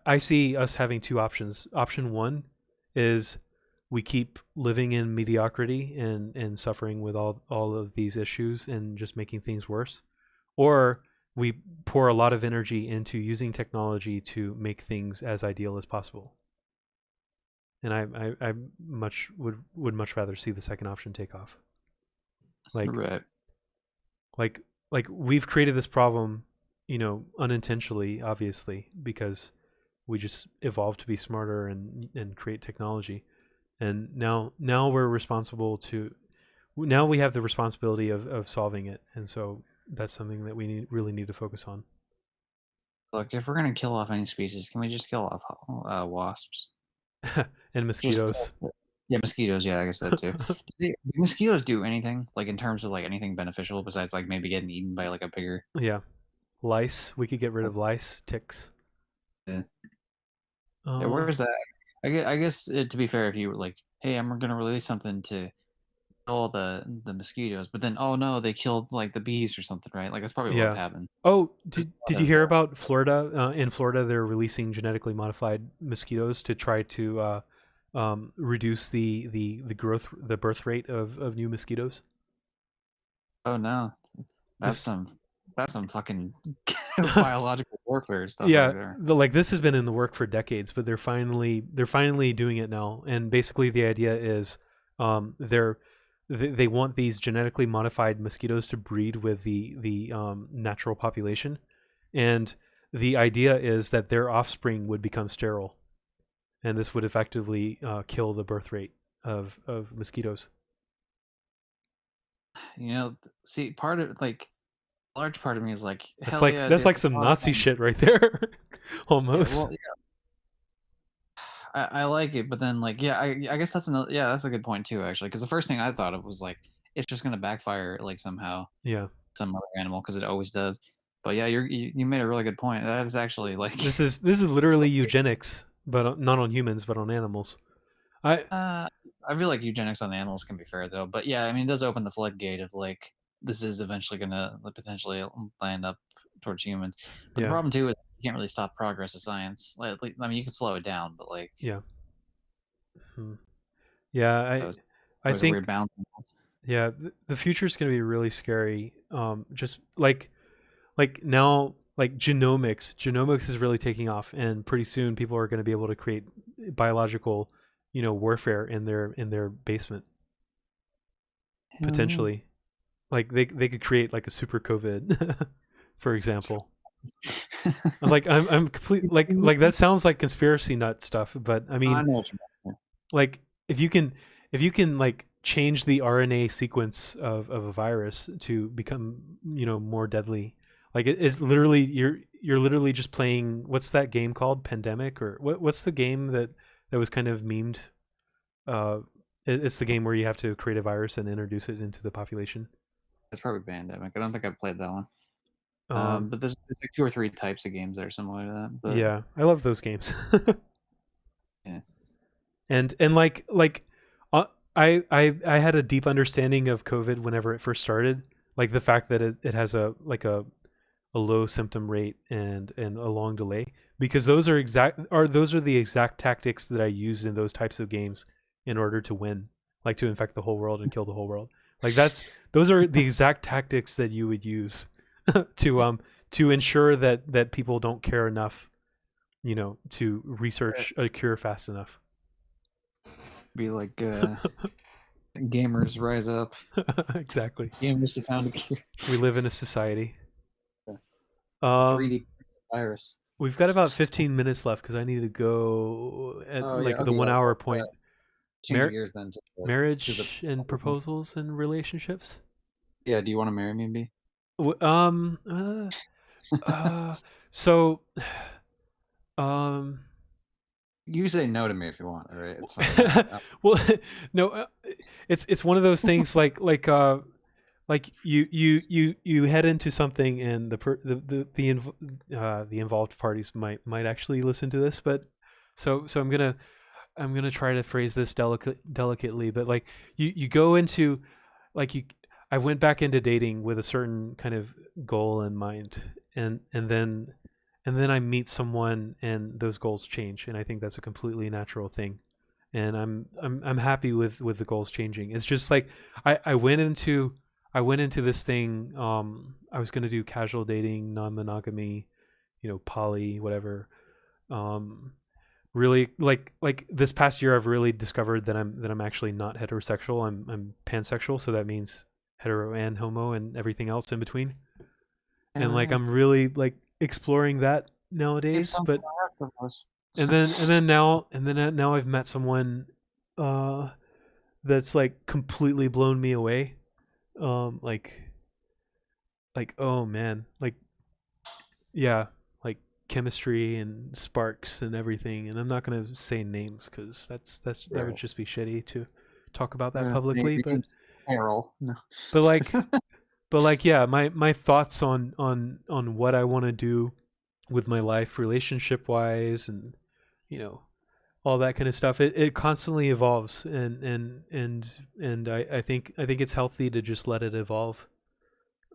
I see us having two options. Option one is we keep living in mediocrity and suffering with all of these issues and just making things worse, or we pour a lot of energy into using technology to make things as ideal as possible. And I much would much rather see the second option take off. Like Right. like like we've created this problem, unintentionally, obviously, because we just evolved to be smarter and create technology. And now we're responsible to now we have the responsibility of solving it. And so that's something that we really need to focus on. Look, if we're gonna kill off any species, can we just kill off wasps? And Just mosquitoes. yeah, mosquitoes. Yeah, I guess that too. Do mosquitoes do anything like in terms of like anything beneficial besides like maybe getting eaten by like a bigger? Yeah. Lice. We could get rid of lice, ticks. Yeah. Yeah, Uh, where's that? I guess to be fair, if you were like, hey, I'm gonna release something to kill all the mosquitoes, but then oh no, they killed like the bees or something, right? Like that's probably what would yeah. happen. Oh, There's a did lot you of hear about Florida? In Florida, they're releasing genetically modified mosquitoes to try to reduce the birth rate of new mosquitoes. oh no, that's This, some fucking biological warfare stuff right yeah, there. like, this has been in the work for decades, but they're finally doing it now. And basically, the idea is, they want these genetically modified mosquitoes to breed with the natural population, and the idea is that their offspring would become sterile, and this would effectively kill the birth rate of mosquitoes. See, part of like a large part of me is like, That's hell like yeah, that's dude, like some Nazi awesome. shit right there, Yeah, almost. well, I like it, but then like, yeah, I guess that's another, yeah, that's a good point too, actually, because the first thing I thought of was like, it's just gonna backfire like somehow, Yeah, some other animal, because it always does. But yeah, you made a really good point. That is actually like, this is literally eugenics, but not on humans, but on animals. I uh, I feel like eugenics on animals can be fair though. But yeah, I mean, it does open the floodgate of like, this is eventually gonna like, potentially land up towards humans. But the Yeah, problem too is you can't really stop progress of science. Like I mean, you can slow it down, but like, yeah. Hmm. Yeah, there's I always a weird think, balance. yeah, the future is going to be really scary. Just like now, like genomics is really taking off, and pretty soon people are going to be able to create biological, warfare in their basement, Hell yeah. potentially. Like they could create like a super COVID, for example. I'm complete like that sounds like conspiracy nut stuff, but I I mean, know what you mean. like if you can like change the RNA sequence of a virus to become more deadly, like it's literally you're literally just playing, what's that game called, Pandemic, or what's the game that was kind of memed? uh it's the game where you have to create a virus and introduce it into the population. It's probably Pandemic. I don't think I've played that one. um But there's like two or three types of games that are similar to that. But yeah, I love those games. yeah, And like uh, I had a deep understanding of COVID whenever it first started, like the fact that it has a low symptom rate and a long delay, because those are the exact tactics that I used in those types of games in order to win, like to infect the whole world and kill the whole world. Like those are the exact tactics that you would use to yeah. to ensure that people don't care enough, to Right. research a cure fast enough. Be like gamers rise up. Exactly. Gamers have found a cure. We live in a society. A Um, 3D virus. we've got about 15 minutes left because I need to go at Oh like yeah. the Okay. 1 hour Let's point. change Mar- gears then to the. marriage and proposals and relationships. Yeah. Do you want to marry me, B? W- Um, uh, uh, so, um, You say no to me if you want. All right. It's fine. well, no, it's one of those things like you head into something, and the involved parties might actually listen to this, but so I'm gonna try to phrase this delicately, but like you go into, like you I went back into dating with a certain kind of goal in mind, and then I meet someone and those goals change, and I think that's a completely natural thing, and I'm happy with the goals changing. It's just like I went into this thing. I was gonna do casual dating, non-monogamy, poly, whatever. Um, really like this past year, I've really discovered that I'm actually not heterosexual. I'm pansexual, so that means hetero and homo and everything else in between. And like Yeah. I'm really like exploring that Save nowadays. some for But the rest of us. now I've met someone uh that's like completely blown me away. Um like oh man, like yeah, like chemistry and sparks and everything. And I'm not gonna say names because that would Right. just be shitty to talk about that Yeah. publicly. Names Errol. No. But like yeah, my thoughts on what I want to do with my life, relationship wise, and you know all that kind of stuff. It constantly evolves, and I think it's healthy to just let it evolve.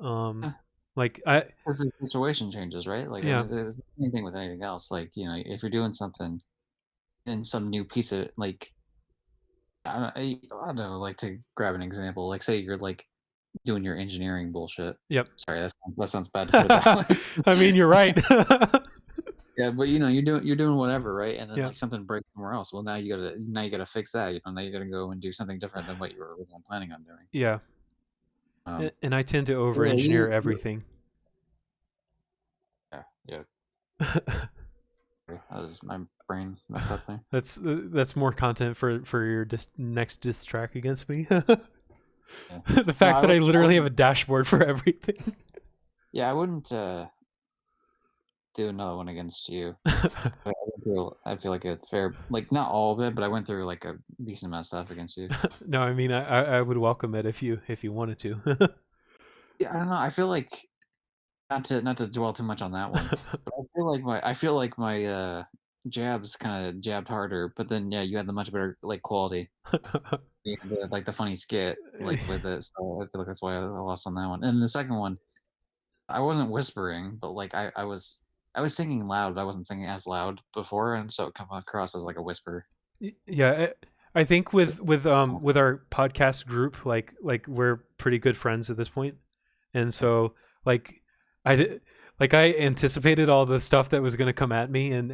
Um, like I Because the situation changes, right? Like, I yeah mean, it's the same thing with anything else. Like, if you're doing something and some new piece of like, I don't know, like to grab an example, like say you're like doing your engineering bullshit. yep. Sorry, that sounds bad to put it that way. I mean, you're right. Yeah, but you're doing whatever, right? And then Yeah, like something breaks somewhere else. Well, now you gotta fix that. Now you gotta go and do something different than what you were originally planning on doing. yeah. Um, And I tend to over yeah, engineer everything. yeah, yeah. That was my brain messed up there. That's more content for your next diss track against me. Yeah. The No, fact I that I would. I literally have wouldn't. a dashboard for everything. Yeah, I wouldn't do another one against you. I feel like a fair, like not all of it, but I went through like a decent amount of stuff against you. No, I mean I would welcome it if you wanted to. Yeah, I don't know. I feel like not to dwell too much on that one, but I feel like my jabs kind of jabbed harder, but then yeah, you had the much better like quality. You had the funny skit like with it, so I feel like that's why I lost on that one. And the second one, I wasn't whispering, but like I was singing loud. But I wasn't singing as loud before, and so it come across as like a whisper. Yeah, I think So, with our podcast group, like we're pretty good friends at this point, and yeah, so like I did, like I anticipated all the stuff that was going to come at me, and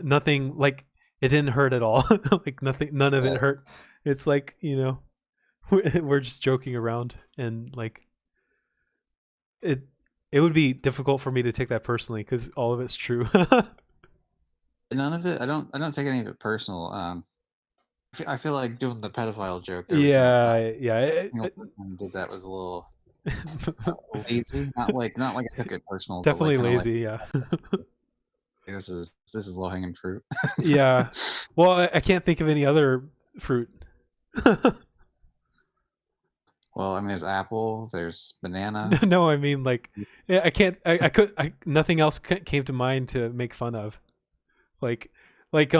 nothing, like it didn't hurt at all. Like nothing, none of it right. hurt. It's like we're just joking around, and like it. it would be difficult for me to take that personally because all of it's true. None of it. I don't take any of it personal. I feel like doing the pedophile joke every single time. Yeah, yeah, Single person who did that was a little lazy. Not like I took it personal, but like definitely kind of like lazy. Yeah, this is low hanging fruit. yeah. Well, I can't think of any other fruit. Well, I mean, there's apple, there's No, banana. no, I mean like, yeah, I can't. I could. Nothing else came to mind to make fun of. Like, like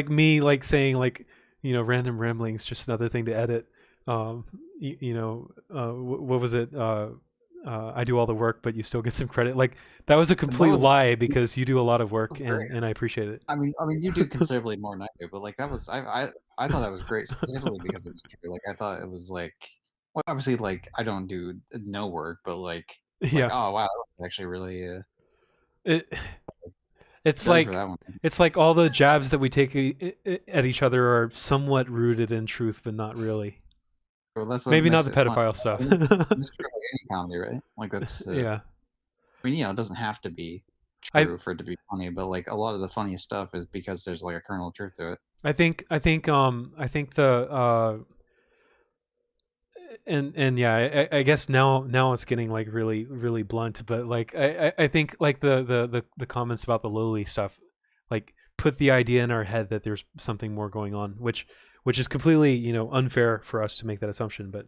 me like saying like, random ramblings, just another thing to edit. Um, what was it? I do all the work, but you still get some credit. Like that was a That complete was, lie because you do a lot of was work great. and I appreciate it. I mean, you do considerably more than I do, but like that was I thought that was great specifically because it was true. Like I thought it was like, well, obviously, like I don't do no work, but like it's like, Yeah. oh wow, that was actually really It, it's done for like that one. it's like all the jabs that we take at each other are somewhat rooted in truth, but not really. Well, that's what Maybe not makes the it fun. pedophile I stuff. mean, it's true of any comedy, right? Like that's Yeah. I mean, it doesn't have to be I true for it to be funny, but like a lot of the funniest stuff is because there's like a kernel of truth to it. I think the and yeah, I guess now it's getting like really really blunt, but like I think like the comments about the Loli stuff like put the idea in our head that there's something more going on, which is completely unfair for us to make that assumption, but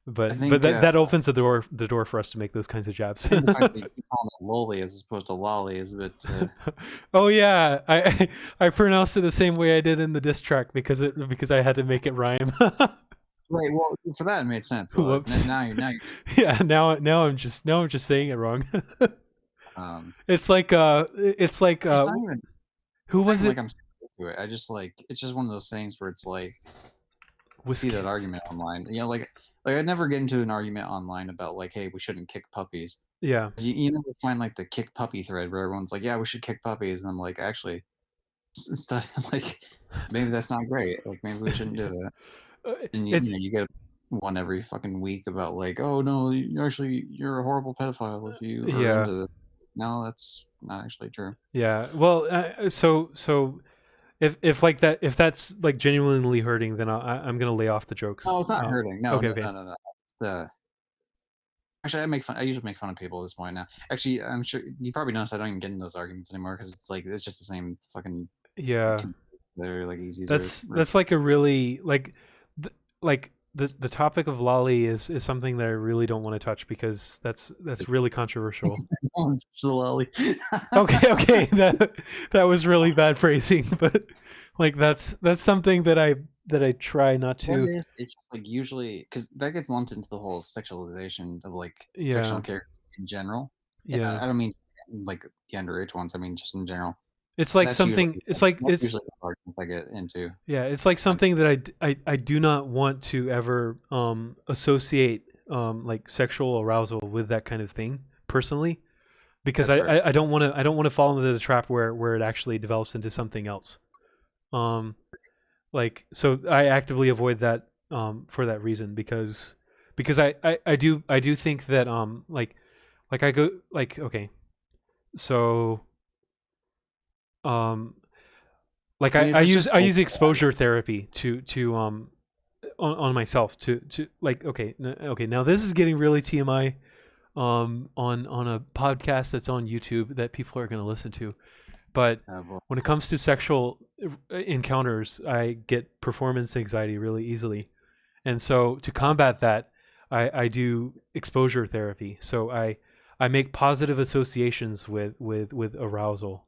I but but think that opens the door for us to make those kinds of jabs. I think the fact that you keep calling it loli as opposed to lolly is a bit. Oh yeah, I pronounced it the same way I did in the diss track because I had to make it rhyme. Right. Well, for that it made sense. Well, Whoops. now you Yeah, now I'm just saying it wrong. um. It's like It's who not was even like it? I'm super into it. I just like it's just one of those things where it's like I see that Whiskers. argument online. Like I'd never get into an argument online about like, hey, we shouldn't kick puppies. Yeah. You never find like the kick puppy thread where everyone's like, yeah, we should kick puppies, and I'm like, actually, it's not, like maybe that's not great. Like maybe we shouldn't do that. And It's you get one every fucking week about like, oh no, you're a horrible pedophile if you are yeah. into this. No, that's not actually true. Yeah. Well, so if like that if that's like genuinely hurting, then I'm gonna lay off the jokes. No, it's not hurting. Okay, okay. No. Actually, I usually make fun of people at this point now. Actually, I'm sure you probably noticed I don't even get in those arguments anymore because it's like it's just the same fucking. Yeah. They're like easy to. That's like a really like the topic of lolly is something that I really don't want to touch because that's really controversial. Loli. Okay, okay, that was really bad phrasing, but like that's something that I try not What it to. is, it's just like usually because that gets lumped into the whole sexualization of like fictional Yeah, characters in general. yeah. I don't mean like the underage ones. I mean just in general. It's like That's usually something. It's like that's it's usually the arguments I get into. yeah. It's like Um, something that I do not want to ever associate like sexual arousal with that kind of thing personally because that's fair. I don't want to fall into the trap where it actually develops into something else. Um, like so I actively avoid that for that reason because I do think that like I go like okay so um like I I, mean, I if it's use just I like use exposure therapy to on myself to like okay now this is getting really TMI on a podcast that's on YouTube that people are going to listen to. But well, when it comes to sexual encounters, I get performance anxiety really easily. And so to combat that, I do exposure therapy. So I make positive associations with arousal,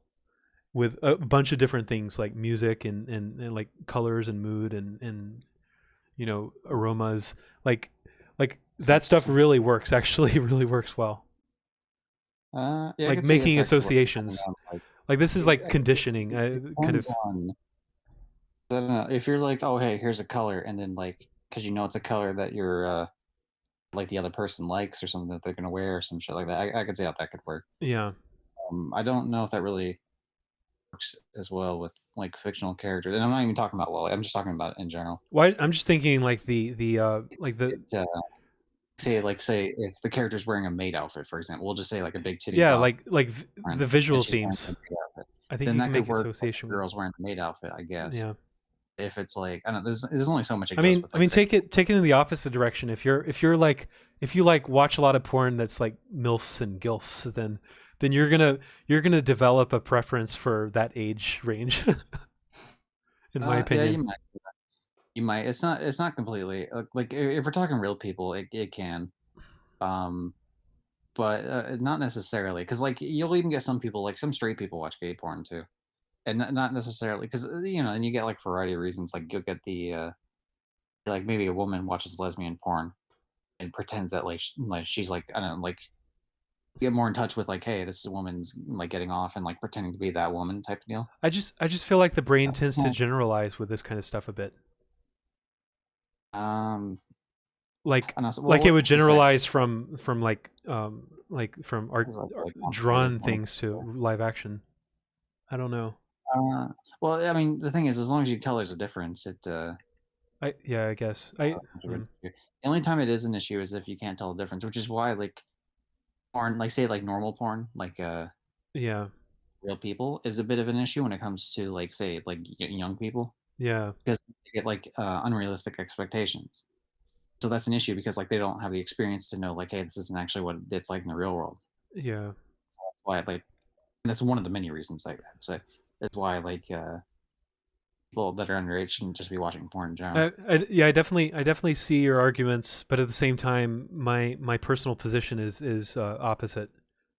with a bunch of different things like music and like colors and mood and aromas. Like that stuff really works. Actually, really works well. yeah, I Like could see making if actually like depending associations. on like Like this is like it conditioning, kind depends of. on I don't know if you're like, oh hey, here's a color, and then like because you know it's a color that you're like the other person likes or something that they're gonna wear or some shit like that. I could see how that could work. Yeah. I don't know if that really works as well with like fictional characters, and I'm not even talking about Lily. I'm just talking about in general. Why? I'm just thinking like the It say if the character's wearing a maid outfit, for example, we'll just say like a big titty Yeah, goth the friend, and visual she's wearing a themes. maid outfit. I think Then you can that could make work if the association with. girl's wearing a maid outfit, I guess. Yeah. If it's like I don't know, there's only so much it goes with I like mean, fictional. take it in the opposite direction. If you're like if you like watch a lot of porn that's like milfs and gilfs, then you're gonna develop a preference for that age range, in my Yeah, opinion. you might. It's not completely like if we're talking real people, it can. Um, but not necessarily because like you'll even get some people like some straight people watch gay porn too, and not necessarily because and you get like for a variety of reasons. Like you'll get the like maybe a woman watches lesbian porn and pretends that like she's like I don't know like get more in touch with like hey this woman's like getting off and like pretending to be that woman type of deal. I just feel like the brain tends to Yeah. generalize with this kind of stuff a bit. Um, Like and also, well, like it what would makes the sex generalize like from is also art really complicated. drawn things to live action. I don't know. Uh, well, I mean, the thing is, as long as you tell there's a difference, it I yeah, I guess. I it's a good issue. The only time it is an issue is if you can't tell the difference, which is why like porn, like say like normal porn, like yeah. real people, is a bit of an issue when it comes to like say like young people Yeah. because they get like unrealistic expectations. So that's an issue because like they don't have the experience to know like hey this isn't actually what it's like in the real world. Yeah. So that's why like that's one of the many reasons I'd say that's why like people that are underage shouldn't just be watching porn in general. Yeah, I definitely see your arguments, but at the same time, my personal position is opposite.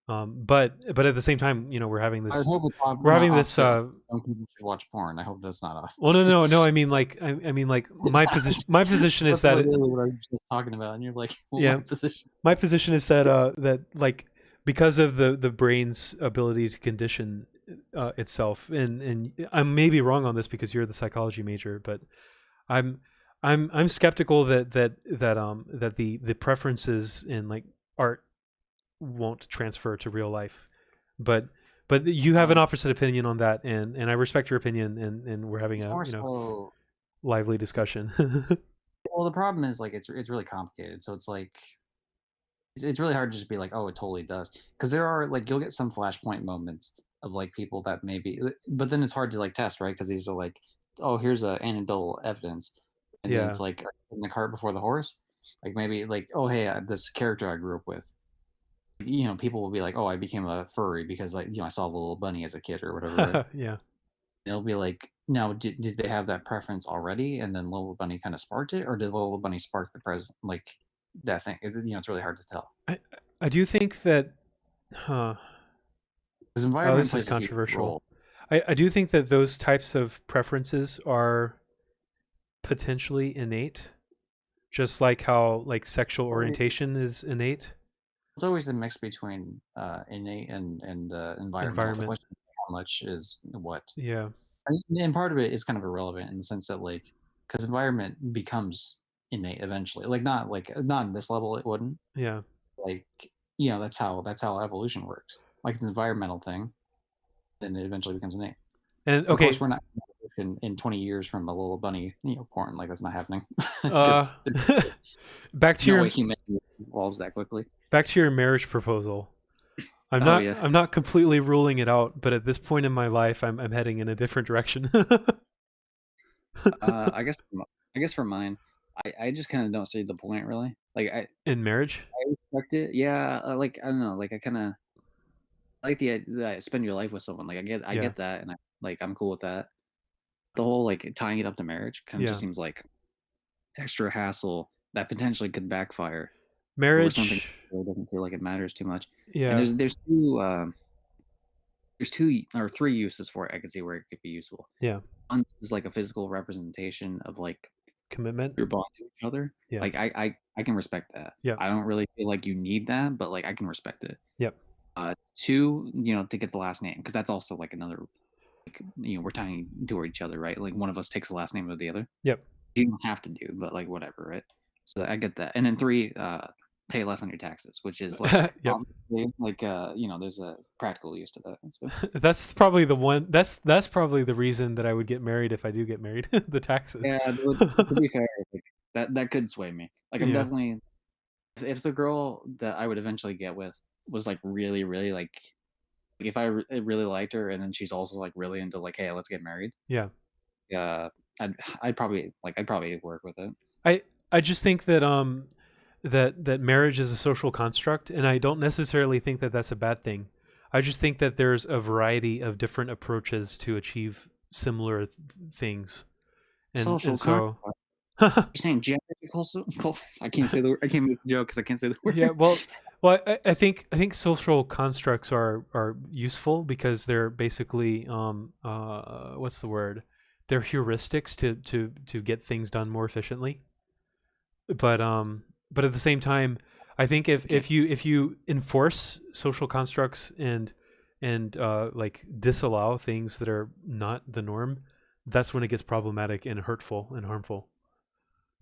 But at the same time, you know, I would hope it's we're not having this. opposite. Some people should watch porn. I hope that's not Well, opposite. no. I mean like my position is That's that literally what I was just talking about, and you're like, "Well, my yeah, position." my position is that that like because of the brain's ability to condition itself, and I may be wrong on this because you're the psychology major, but I'm I'm skeptical that the preferences in like art won't transfer to real life. But you have an Um, opposite opinion on that, and I respect your opinion, and we're having it's a more so. lively discussion. Well, the problem is like it's really complicated. So it's like it's really hard to just be like, "Oh, it totally does," because there are like you'll get some flashpoint moments of like people that maybe, but then it's hard to like test, right? Because these are like, "Oh, here's a anecdotal evidence," and then Yeah. it's like in the cart before the horse. Like maybe like, "Oh, hey, this character I grew up with." People will be like, "Oh, I became a furry because like I saw the little bunny as a kid or whatever." Right? Yeah. It'll be like, now, did they have that preference already, and then Little Bunny kind of sparked it, or did Little Bunny spark the present like that thing? It's really hard to tell I I do think that huh. because Oh, environment this is plays a huge controversial. role. I do think that those types of preferences are potentially innate, just like how like sexual Well, orientation is innate. it's always the mix between innate and environmental. The Environment. question is how much is what, Yeah. and part of it is kind of irrelevant in the sense that like because environment becomes innate eventually. Like not in this level it wouldn't. Yeah. Like that's how evolution works. Like it's an environmental thing, then it eventually becomes innate. And Of course, okay, we're not in 20 years from a little bunny, porn. Like that's not happening uh because there's back to no way your humanity evolves that quickly. marriage proposal. Oh yeah, I'm not completely ruling it out, but at this point in my life I'm heading in a different direction. I guess I guess for mine, I just kind of don't see the point really. Like In marriage? I respect it. Yeah, like I don't know. Like I kind of like the idea that spend your life with someone. Like I Yeah. get that, and I'm cool with that. The whole like tying it up to marriage kind of just Yeah. seems like extra hassle that potentially could backfire over something Marriage, that really doesn't feel like it matters too much. And yeah. there's two or three uses for it I could see where it could be useful. Yeah. One is like a physical representation of like Commitment? your bond to each other. Yeah. Like I can respect that. Yeah. I don't really feel like you need that, but like I can respect it. Yep. Two, to get the last name because that's also like another like we're tying to each other, right? Like one of us takes the last name of the other. Yep. You don't have to do, but like whatever, right? So I get that. And then three, pay less on your taxes, which is like Yep. obviously like there's a practical use to that. So That's probably the one that's probably the reason that I would get married if I do get married. The taxes. yeah, to be fair, like, that could sway me. Like I'm Yeah. definitely if the girl that I would eventually get with was like really, really like if I really liked her, and then she's also like really into like, hey, let's get married. Yeah. Uh, I'd I'd probably work with it. I I just think that that marriage is a social construct, and I don't necessarily think that that's a bad thing. I just think that there's a variety of different approaches to achieve similar things, and Social con. so You're saying gender I can't say the I can't make the joke because I can't say the yeah. word. Well, I think social constructs are useful because they're basically what's the word? They're heuristics to get things done more efficiently. But at the same time, I think if Okay. if you enforce social constructs and like disallow things that are not the norm, that's when it gets problematic and hurtful and harmful.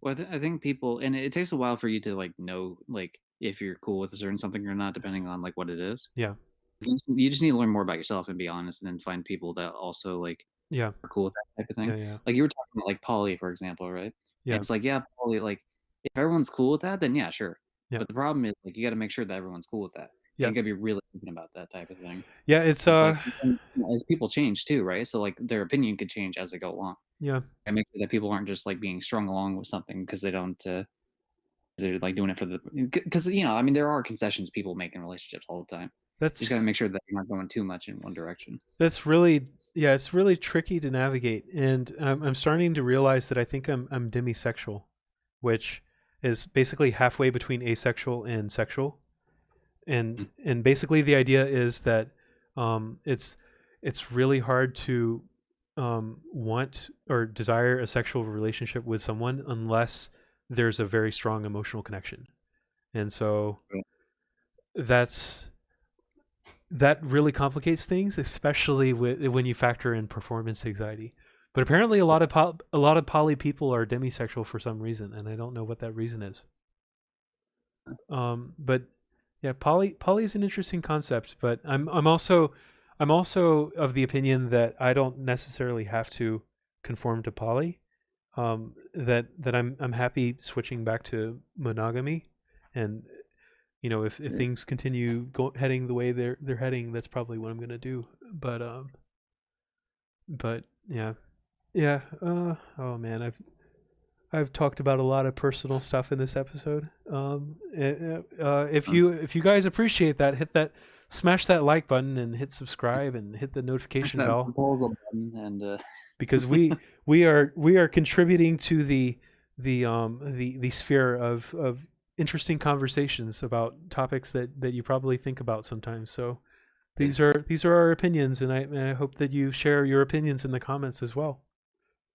Well, I think people, and it takes a while for you to like know like if you're cool with a certain something or not, depending on like what it is. Yeah, You just need to learn more about yourself and be honest, and then find people that also like yeah, are cool with that type of yeah, thing. yeah, Like you were talking about like poly, for example, right? And yeah, it's like, yeah, poly, like if everyone's cool with that, then yeah, sure. yeah, But the problem is like you got to make sure that everyone's cool with that, and yeah, you got to be really thinking about that type of thing. yeah. It's 'Cause, like, as people change too, right? So like their opinion could change as they go along, yeah. and make sure that people aren't just like being strung along with something because they don't. They're like doing it for the because I mean there are concessions people make in relationships all the time. You just got to That's make sure that you're not going too much in one direction. that's really yeah. It's really tricky to navigate, and I'm starting to realize that I think I'm demisexual, which is basically halfway between asexual and sexual. And basically the idea is that it's really hard to want or desire a sexual relationship with someone unless there's a very strong emotional connection. And so that's that really complicates things, especially when you factor in performance anxiety. But apparently, a lot of poly people are demisexual for some reason, and I don't know what that reason is. But yeah, poly is an interesting concept, but I'm also of the opinion that I don't necessarily have to conform to poly. That I'm happy switching back to monogamy, and if things continue heading the way they're heading, that's probably what I'm gonna do. But yeah, yeah. Oh man, I've talked about a lot of personal stuff in this episode. If you guys appreciate that, smash that like button and hit subscribe and hit the Push notification that bell proposal button and because we are contributing to the sphere of interesting conversations about topics that you probably think about sometimes. So these are our opinions, and I hope that you share your opinions in the comments as well.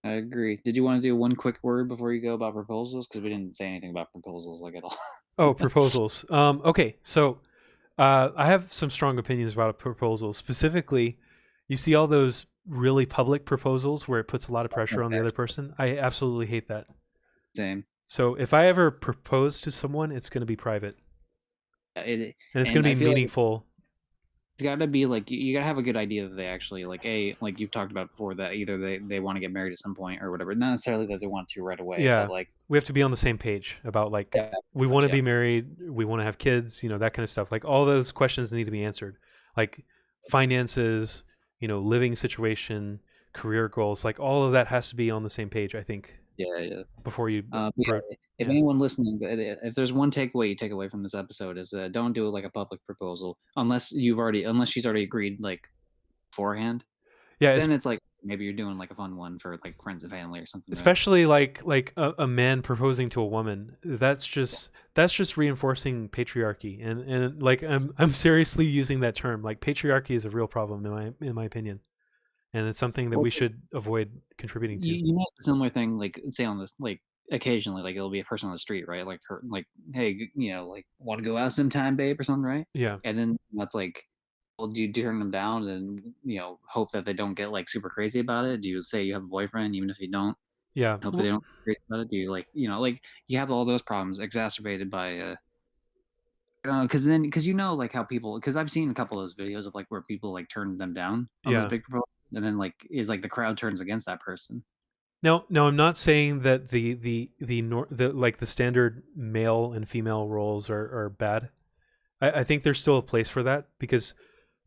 I agree. Did you want to do one quick word before you go about proposals? Because we didn't say anything about proposals like at all. Oh, proposals. Okay, so I have some strong opinions about a proposal. Specifically, you see all those really public proposals where it puts a lot of pressure on the other person. I absolutely hate that. Same. So if I ever propose to someone, it's going to be private and it's going And to I be feel like meaningful. it's got to be like you got to have a good idea that they actually like you've talked about before that either they want to get married at some point or whatever. Not necessarily that they want to right away, but Yeah, like we have to be on the same page about like yeah, we much, want to yeah. be married, we want to have kids, that kind of stuff. Like all those questions need to be answered. Like finances, living situation, career goals, like all of that has to be on the same page, I think, Yeah, yeah. before you But bro yeah, if yeah. anyone listening, if there's one takeaway you take away from this episode is don't do it like a public proposal unless she's already agreed like beforehand. Yeah, it's Then it's like maybe you're doing like a fun one for like friends and family or something, right? especially like a man proposing to a woman. That's just reinforcing patriarchy and like I'm seriously using that term. Like patriarchy is a real problem in my opinion. And it's something that Well, we should avoid contributing to. you know it's a similar thing like say on this like occasionally like it'll be a person on the street, right? Like her like hey like want to go out sometime, babe, or something, right? Yeah. And then that's like well, do you turn them down and hope that they don't get like super crazy about it? Do you say you have a boyfriend even if you don't? Yeah. Hope that they Well, don't get crazy about it? Do you like you have all those problems exacerbated by because like how people because I've seen a couple of those videos of like where people like turn them down on those yeah. big proposals, and then like it's like the crowd turns against that person. No, I'm not saying that the like the standard male and female roles are bad. I think there's still a place for that because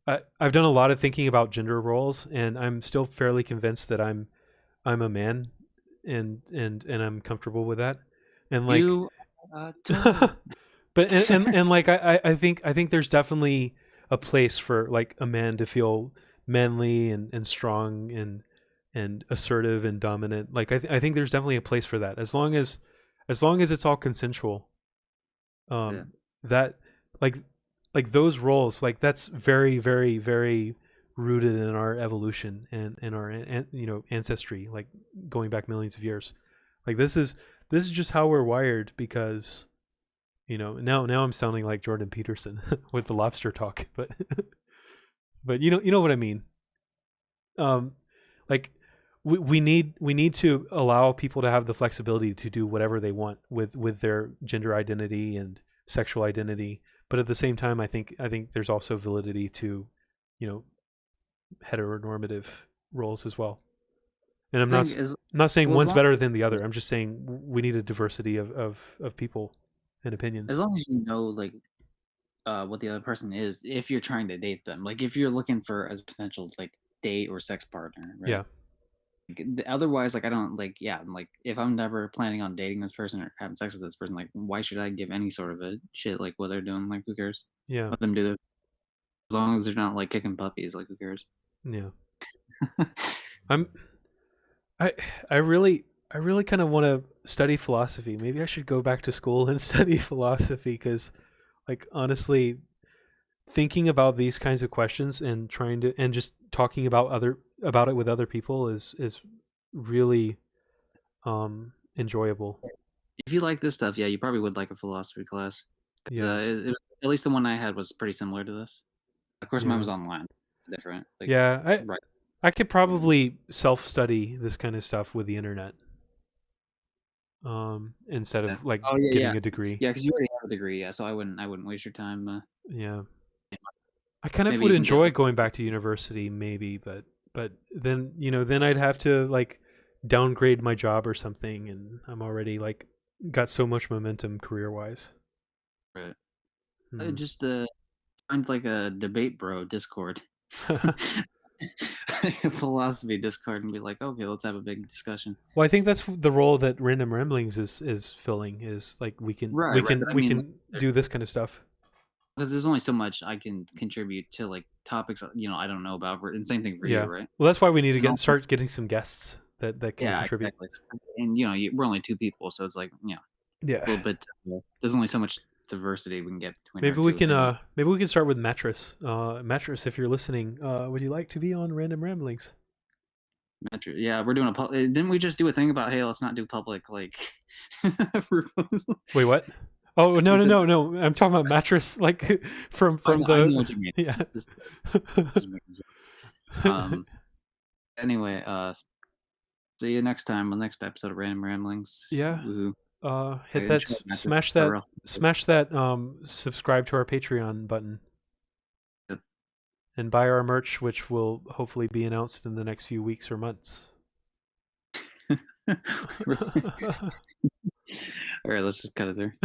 I've done a lot of thinking about gender roles, and I'm still fairly convinced that I'm a man, and I'm comfortable with that. And like, You too. but and like I think there's definitely a place for like a man to feel manly and strong and assertive and dominant. Like I think there's definitely a place for that as long as it's all consensual. Yeah. That like those roles, like that's very very very rooted in our evolution and in our ancestry, like going back millions of years. Like this is just how we're wired because now I'm sounding like Jordan Peterson with the lobster talk, but but you know what I mean. Um, like we need to allow people to have the flexibility to do whatever they want with their gender identity and sexual identity, but at the same time, I think there's also validity to, you know, heteronormative roles as well. And I think as I'm not saying well one's better than the other. I'm just saying we need a diversity of people and as opinions. long as you know like what the other person is, if you're trying to date them, like if you're looking for as potential like date or sex partner, Yeah, right? Otherwise, like I don't like, yeah, like if I'm never planning on dating this person or having sex with this person, like why should I give any sort of a shit like what they're doing? Like who cares? yeah, Let them do this as long as they're not like kicking puppies. Like who cares? yeah. I'm I I really kind of want to study philosophy. Maybe I should go back to school and study philosophy because, like, honestly, thinking about these kinds of questions and trying to and just talking about it with other people is really enjoyable. If you like this stuff, yeah, you probably would like a philosophy class because Yeah, it was at least the one I had was pretty similar to this. Of course, mine yeah, was online, different, like yeah. I right. I could probably self study this kind of stuff with the internet, instead Yeah. of like Oh yeah, yeah, getting a degree. yeah. Because you already have a degree, yeah. So I wouldn't waste your time. Yeah. I kind of Maybe would even get enjoy like going back to university, maybe, but then then I'd have to like downgrade my job or something, and I'm already like got so much momentum career wise. right. Hmm. Just find like a debate bro Discord, like a philosophy Discord, and be like, okay, let's have a big discussion. Well, I think that's the role that Random Ramblings is filling. Is like we can Right, we right. can But I we mean, can do this kind of stuff. because there's only so much I can contribute to like topics I don't know about, and same thing for you, Yeah. right? Well, that's why we need to And also, start getting some guests that can yeah, contribute. exactly. And we're only two people, so it's like Yeah. a little bit. There's only so much diversity we can get between our Maybe we two can opinions. start with Mattress. Mattress, if you're listening, would you like to be on Random Ramblings? Yeah, we're doing a didn't we just do a thing about hey, let's not do public like proposal? Wait, what? Oh no We no said no no! I'm talking about Mattress, like from I know the what you mean. yeah. Just making sure. Anyway, see you next time on the next episode of Random Ramblings. Yeah. Woohoo. Hit that Enjoy Mattress smash or that else. subscribe to our Patreon button Yep. and buy our merch, which will hopefully be announced in the next few weeks or months. All right, let's just cut it there.